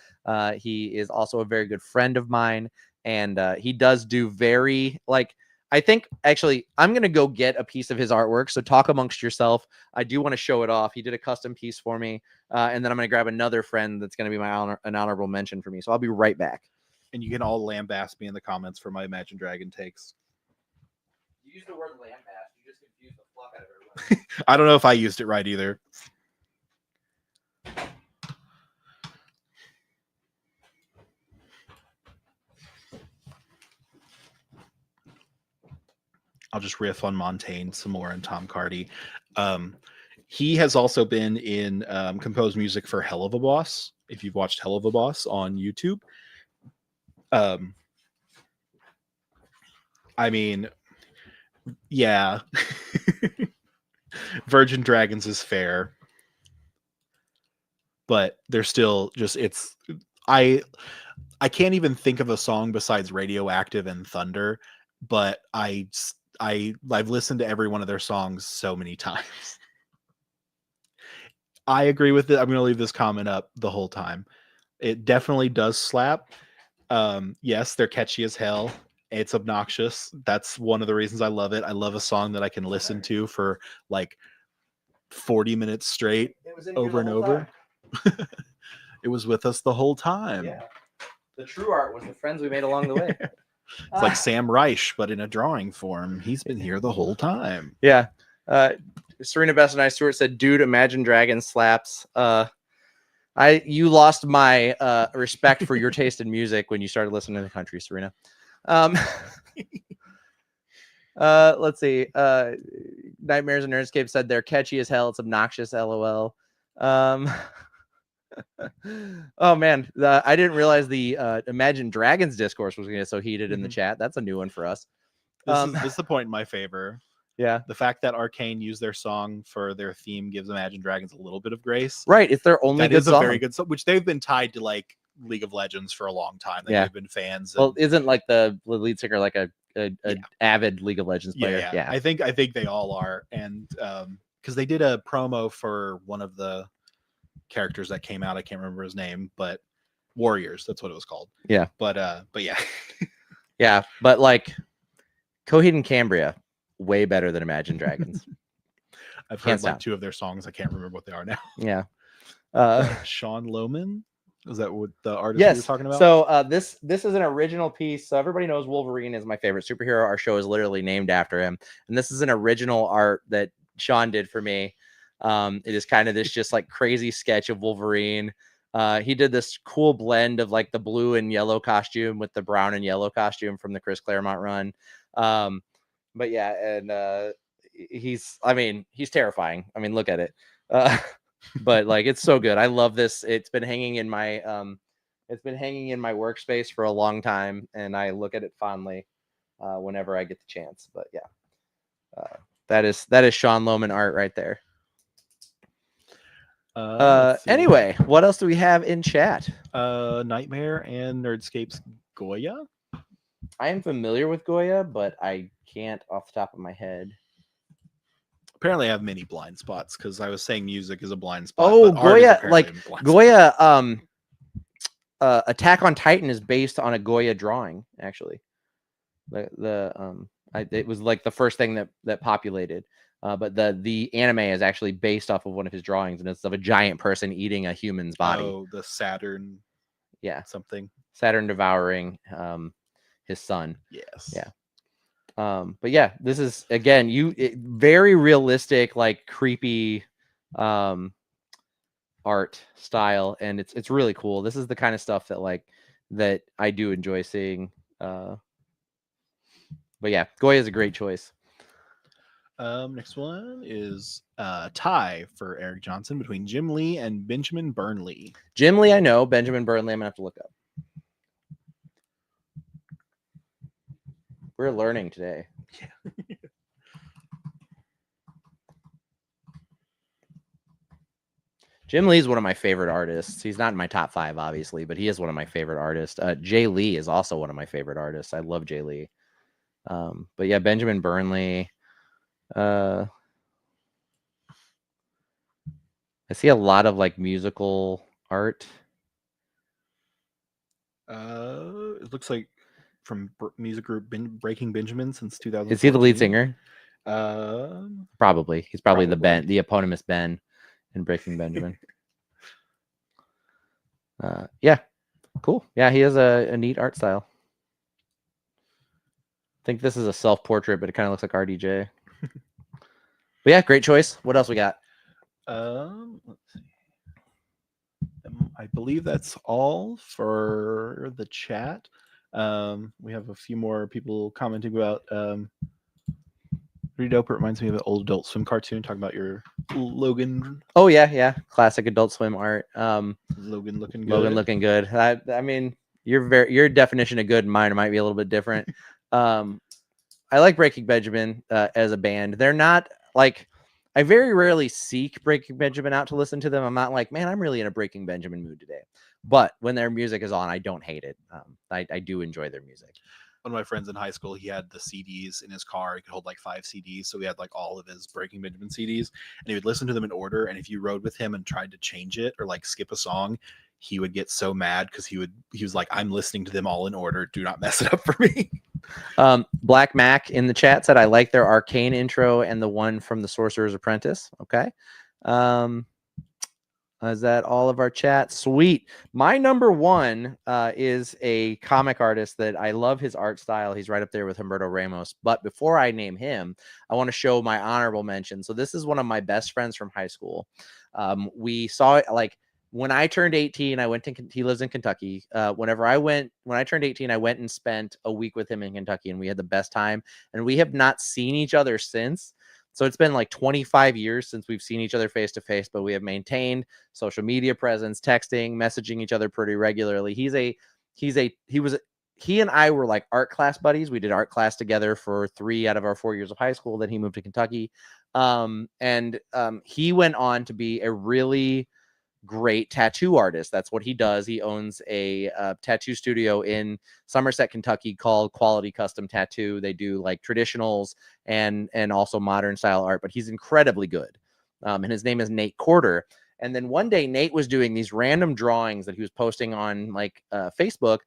He is also a very good friend of mine, and he does do very, like, I think actually I'm going to go get a piece of his artwork. So talk amongst yourself. I do want to show it off. He did a custom piece for me. And then I'm going to grab another friend that's going to be an honorable mention for me. So I'll be right back. And you can all lambaste me in the comments for my Imagine Dragon takes. You used the word lambast. You just confused the fuck out of everyone. I don't know if I used it right either. I'll just riff on Montaigne some more and Tom Cardy. He has also been in composed music for Hell of a Boss. If you've watched Hell of a Boss on YouTube. I mean, yeah. Virgin Dragons is fair. But they're still just, I can't even think of a song besides Radioactive and Thunder, but I've listened to every one of their songs so many times. I agree with it. I'm going to leave this comment up the whole time. It definitely does slap. Yes, they're catchy as hell. It's obnoxious. That's one of the reasons I love it. I love a song that I can listen to for like 40 minutes straight over and over. It was with us the whole time. Yeah. The true art was the friends we made along the way. It's like Sam Reich, but in a drawing form. He's been here the whole time. Yeah. Serena Best and I, Stuart said, dude, Imagine Dragons slaps. You lost my respect for your taste in music when you started listening to the country, Serena. Let's see. Nightmares and Nerdscape said they're catchy as hell. It's obnoxious, LOL. Oh man, I didn't realize the Imagine Dragons discourse was going to get so heated in the chat. That's a new one for us. This is the point in my favor. Yeah, the fact that Arcane used their song for their theme gives Imagine Dragons a little bit of grace. Right, it's their only that good is song. A very good song, which they've been tied to like League of Legends for a long time. They've been fans. Well, isn't like the lead singer like a avid League of Legends player? Yeah. I think they all are, and because they did a promo for one of the characters that came out. I can't remember his name, but Warriors, that's what it was called. Yeah. But yeah. Yeah, but like Coheed and Cambria, way better than Imagine Dragons. I've heard like two of their songs. I can't remember what they are now. Yeah. Sean Lohman, is that what the artist you were talking about? So this is an original piece. So everybody knows Wolverine is my favorite superhero. Our show is literally named after him, and this is an original art that Sean did for me. It is kind of this just like crazy sketch of Wolverine. He did this cool blend of like the blue and yellow costume with the brown and yellow costume from the Chris Claremont run. But yeah, and he's terrifying. I mean, look at it. But like it's so good. I love this. It's been hanging in my workspace for a long time, and I look at it fondly whenever I get the chance. But yeah, that is Sean Lohman art right there. Anyway, what else do we have in chat? Nightmare and Nerdscape's Goya. I am familiar with Goya, but I can't off the top of my head. Apparently I have many blind spots because I was saying music is a blind spot. Oh, Goya, like Goya, Attack on Titan is based on a Goya drawing, actually. It was like the first thing that populated. But the anime is actually based off of one of his drawings, and it's of a giant person eating a human's body. Oh, the Saturn. Yeah. Something. Saturn devouring his son. Yes. Yeah. But yeah, this is again very realistic, like creepy. Oh art style, and it's really cool. This is the kind of stuff that I do enjoy seeing. But yeah, Goya is a great choice. Next one is tie for Eric Johnson between Jim Lee and Benjamin Burnley. Jim Lee, I know. Benjamin Burnley, I'm gonna have to look up. We're learning today. Yeah. Jim Lee is one of my favorite artists. He's not in my top 5, obviously, but he is one of my favorite artists. Jay Lee is also one of my favorite artists. I love Jay Lee. But yeah, Benjamin Burnley. I see a lot of like musical art. It looks like from music group Breaking Benjamin since 2000. Is he the lead singer? Probably. He's probably the eponymous Ben in Breaking Benjamin. Yeah, cool. Yeah, he has a neat art style. I think this is a self-portrait, but it kind of looks like RDJ. But yeah, great choice. What else we got? Let's see. I believe that's all for the chat. We have a few more people commenting about pretty dope. It reminds me of an old Adult Swim cartoon talking about your Logan. Oh yeah, classic Adult Swim art. Logan looking good. Logan looking good. I mean, your definition of good and mine might be a little bit different. I like Breaking Benjamin as a band. They're not like, I very rarely seek Breaking Benjamin out to listen to them. I'm not like, man, I'm really in a Breaking Benjamin mood today. But when their music is on, I don't hate it. I do enjoy their music. One of my friends in high school, he had the CDs in his car. He could hold like 5 CDs. So he had like all of his Breaking Benjamin CDs, and he would listen to them in order. And if you rode with him and tried to change it or like skip a song, he would get so mad because he was like, I'm listening to them all in order. Do not mess it up for me. Black Mac in the chat said, I like their Arcane intro and the one from The Sorcerer's Apprentice. Okay. Is that all of our chat? Sweet. My number 1 is a comic artist that I love his art style. He's right up there with Humberto Ramos. But before I name him, I want to show my honorable mention. So this is one of my best friends from high school. We saw it like when I turned 18, he lives in Kentucky. When I turned 18, I went and spent a week with him in Kentucky, and we had the best time. And we have not seen each other since. So it's been like 25 years since we've seen each other face to face, but we have maintained social media presence, texting, messaging each other pretty regularly. He and I were like art class buddies. We did art class together for 3 out of our 4 years of high school. Then he moved to Kentucky. He went on to be a really great tattoo artist. That's what he does. He owns a tattoo studio in Somerset, Kentucky called Quality Custom Tattoo. They do like traditionals and also modern style art, but he's incredibly good. And his name is Nate Corder. And then one day Nate was doing these random drawings that he was posting on like Facebook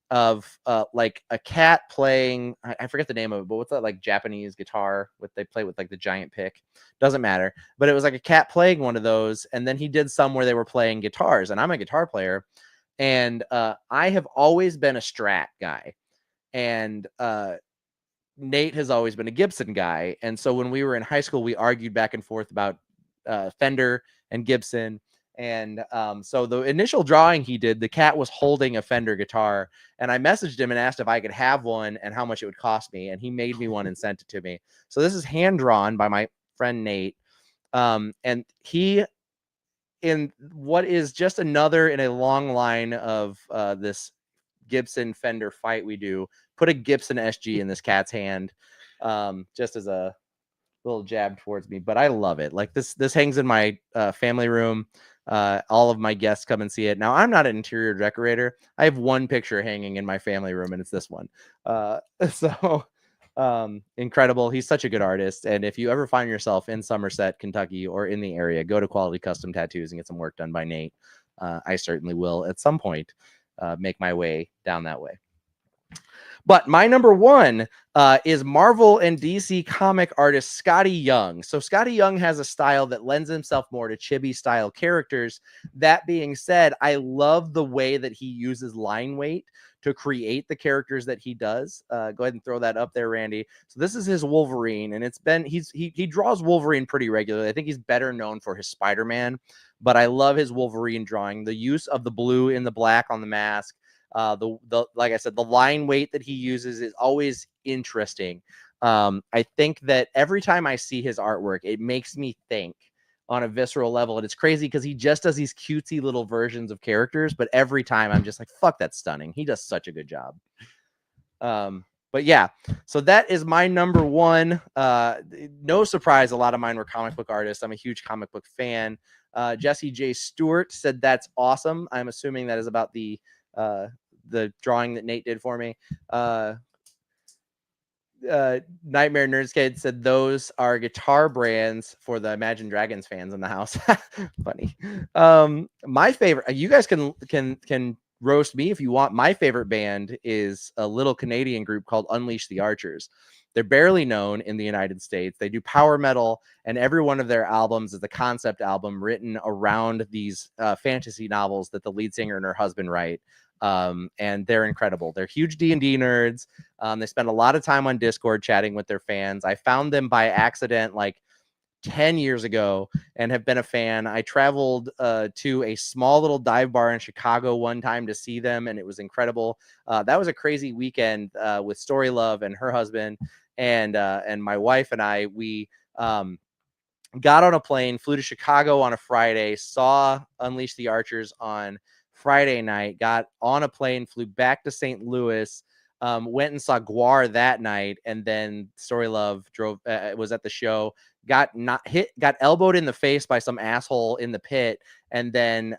of like a cat playing, I forget the name of it, but what's that like Japanese guitar they play with like the giant pick? Doesn't matter. But it was like a cat playing one of those. And then he did some where they were playing guitars, and I'm a guitar player. And I have always been a Strat guy. And Nate has always been a Gibson guy. And so when we were in high school, we argued back and forth about Fender and Gibson. And so the initial drawing he did, the cat was holding a Fender guitar, and I messaged him and asked if I could have one and how much it would cost me. And he made me one and sent it to me. So this is hand drawn by my friend Nate. And he, in what is just another in a long line of this Gibson Fender fight we do, put a Gibson SG in this cat's hand, just as a little jab towards me. But I love it. Like this hangs in my family room. All of my guests come and see it. Now, I'm not an interior decorator. I have one picture hanging in my family room, and it's this one. Incredible. He's such a good artist. And if you ever find yourself in Somerset, Kentucky, or in the area, go to Quality Custom Tattoos and get some work done by Nate. I certainly will at some point make my way down that way. But my number 1 is Marvel and DC comic artist Scotty Young. So Scotty Young has a style that lends himself more to chibi style characters. That being said, I love the way that he uses line weight to to create the characters that he does. Go ahead and throw that up there, Randy. So this is his Wolverine, and he draws Wolverine pretty regularly. I think he's better known for his Spider-Man, but I love his Wolverine drawing. The use of the blue and the black on the mask. Like I said, the line weight that he uses is always interesting. I think that every time I see his artwork, it makes me think on a visceral level. And it's crazy because he just does these cutesy little versions of characters, but every time I'm just like, fuck, that's stunning. He does such a good job. But yeah, so that is my number one. No surprise, a lot of mine were comic book artists. I'm a huge comic book fan. Jesse J. Stewart said that's awesome. I'm assuming that is about the drawing that Nate did for me. Nightmare Nerds Kid said those are guitar brands for the Imagine Dragons fans in the house. Funny. My favorite, you guys can roast me if you want. My favorite band is a little Canadian group called Unleash the Archers. They're barely known in the United States. They do power metal, and every one of their albums is a concept album written around these fantasy novels that the lead singer and her husband write. And they're incredible. They're huge D&D nerds. They spend a lot of time on Discord chatting with their fans. I found them by accident like 10 years ago and have been a fan. I traveled to a small little dive bar in Chicago one time to see them, and it was incredible. That was a crazy weekend with Story Love and her husband and my wife and I. We got on a plane, flew to Chicago on a Friday, saw Unleash the Archers on Friday night, got on a plane, flew back to St. Louis, went and saw Guar that night, and then Story Love was at the show, got elbowed in the face by some asshole in the pit, and then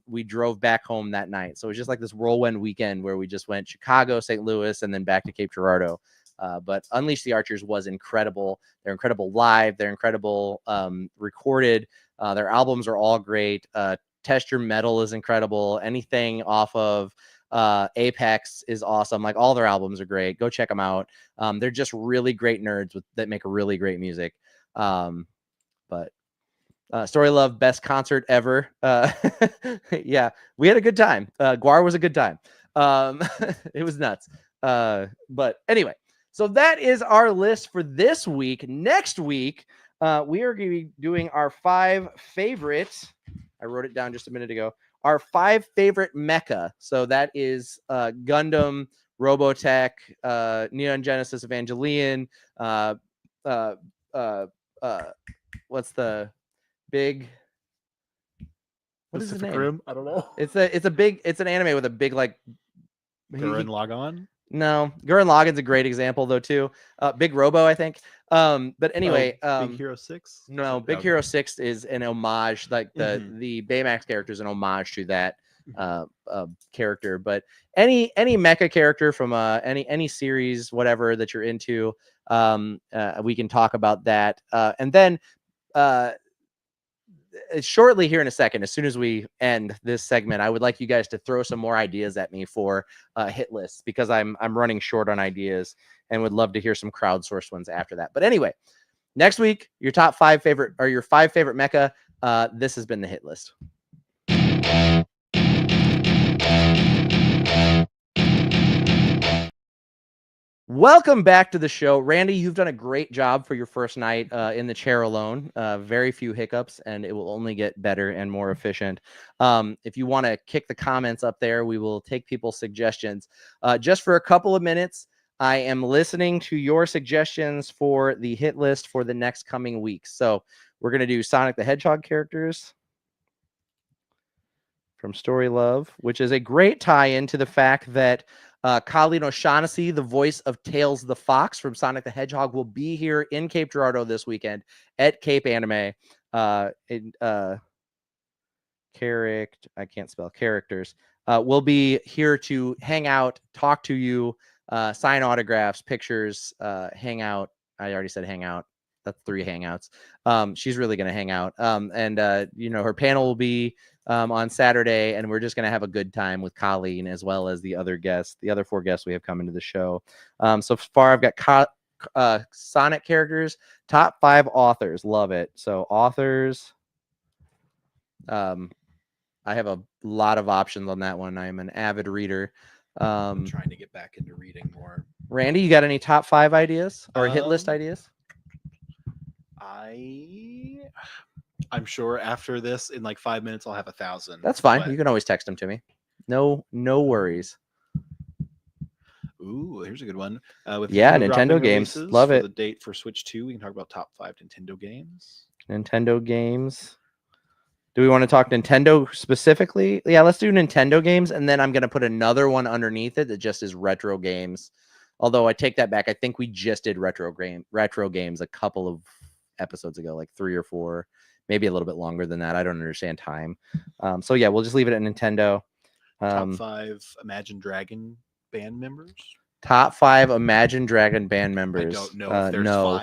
we drove back home that night. So it was just like this whirlwind weekend where we just went Chicago, St. Louis, and then back to Cape Girardeau. But Unleash the Archers was incredible. They're incredible live. They're incredible recorded. Their albums are all great. Test Your Metal is incredible. Anything off of Apex is awesome. Like all their albums are great. Go check them out. They're just really great nerds that make really great music. But Story Love, best concert ever. Yeah, we had a good time. Guar was a good time. It was nuts. But anyway, so that is our list for this week. Next week, we are going to be doing our 5 favorites. I wrote it down just a minute ago. Our 5 favorite mecha. So that is Gundam, Robotech, Neon Genesis Evangelion. What's the big? What is his name? Rim? I don't know. It's an anime with a big like. Gurren Lagann? No, Gurren Lagann's a great example though too. Big Robo, I think. But anyway, Big Hero 6? No, Big Hero 6 is an homage, like the Baymax character is an homage to that character. But any mecha character from any series, whatever that you're into, we can talk about that. And then shortly here in a second, as soon as we end this segment, I would like you guys to throw some more ideas at me for hit lists, because I'm running short on ideas and would love to hear some crowdsourced ones after that. But anyway, next week, your 5 favorite mecha. This has been the hit list. Welcome back to the show. Randy, you've done a great job for your first night in the chair alone. Very few hiccups, and it will only get better and more efficient. If you want to kick the comments up there, we will take people's suggestions. Just for a couple of minutes, I am listening to your suggestions for the hit list for the next coming weeks. So we're going to do Sonic the Hedgehog characters from Story Love, which is a great tie-in to the fact that Colleen O'Shaughnessy, the voice of Tails the Fox from Sonic the Hedgehog, will be here in Cape Girardeau this weekend at Cape Anime. I can't spell characters. We'll be here to hang out, talk to you, sign autographs, pictures, hang out. I already said hang out. That's 3 hangouts. She's really going to hang out. And her panel will be on Saturday, and we're just going to have a good time with Colleen as well as the other 4 guests we have coming to the show. So far, I've got Sonic characters, top 5 authors. Love it. So authors, I have a lot of options on that one. I'm an avid reader. I'm trying to get back into reading more. Randy, you got any top 5 ideas or hit list Um, ideas? I'm sure after this, in like 5 minutes, I'll have 1,000. That's fine. but- You can always text them to me. No worries. Ooh, here's a good one. With Yeah, Nintendo Nintendo dropping games. releases Love for it. the date for Switch 2, we can talk about top 5 Nintendo games. Nintendo games. Do we want to talk Nintendo specifically? Yeah, let's do Nintendo games, and then I'm going to put another one underneath it that just is retro games. Although I take that back. I think we just did retro games a couple of episodes ago, like 3 or 4, maybe a little bit longer than that. I don't understand time. So yeah, we'll just leave it at Nintendo. Top 5 Imagine Dragon band members. Top 5 Imagine Dragon band members. I don't know if there's no.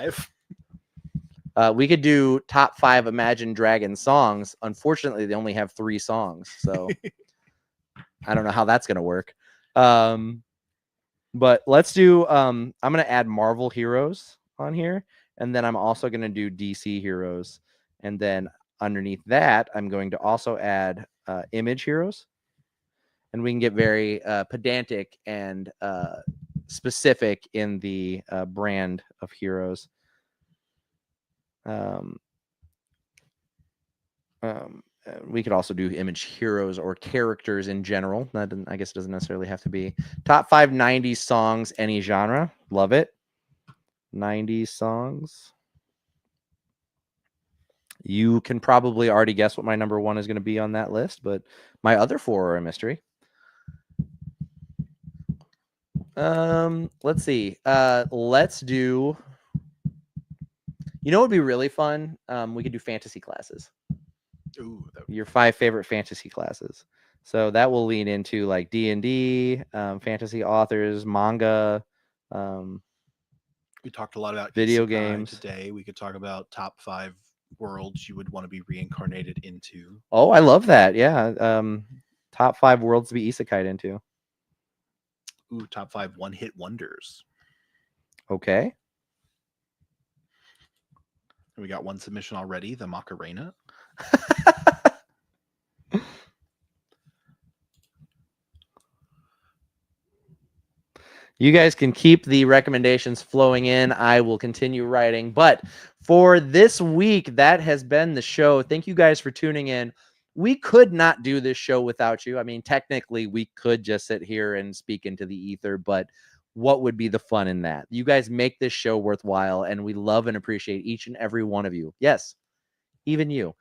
5. We could do top 5 Imagine Dragon songs. Unfortunately, they only have 3 songs, so I don't know how that's gonna work. But let's do. I'm gonna add Marvel heroes on here, and then I'm also gonna do DC heroes, and then underneath that, I'm going to also add Image heroes, and we can get very pedantic and specific in the brand of heroes. We could also do Image heroes or characters in general. That doesn't, I guess it doesn't necessarily have to be. Top 5 90s songs, any genre. Love it. 90s songs. You can probably already guess what my number 1 is going to be on that list, but my other 4 are a mystery. Let's see. Let's do. You know what would be really fun? We could do fantasy classes. Ooh, Your 5 favorite fantasy classes. So that will lean into like D&D, fantasy authors, manga. We talked a lot about Video isekai games today. We could talk about top 5 worlds you would want to be reincarnated into. Oh, I love that. Yeah. Top 5 worlds to be isekai into. Ooh, top 5 one-hit wonders. Okay. We got one submission already, the Macarena. You guys can keep the recommendations flowing in. I will continue writing. But for this week, that has been the show. Thank you guys for tuning in. We could not do this show without you. I mean, technically, we could just sit here and speak into the ether, but what would be the fun in that? You guys make this show worthwhile, and we love and appreciate each and every one of you. Yes, even you.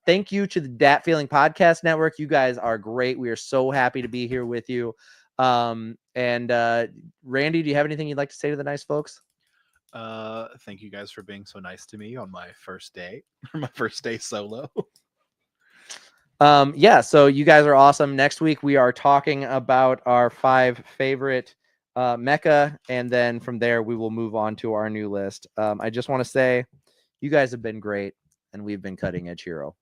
Thank you to the Dat Feeling Podcast Network. You guys are great. We are so happy to be here with you. And Randy, do you have anything you'd like to say to the nice folks? Thank you guys for being so nice to me on my first day, my first day solo. Yeah, so you guys are awesome. Next week we are talking about our 5 favorite mecha, and then from there we will move on to our new list. I just want to say you guys have been great, and we've been Cutting Edge Hero.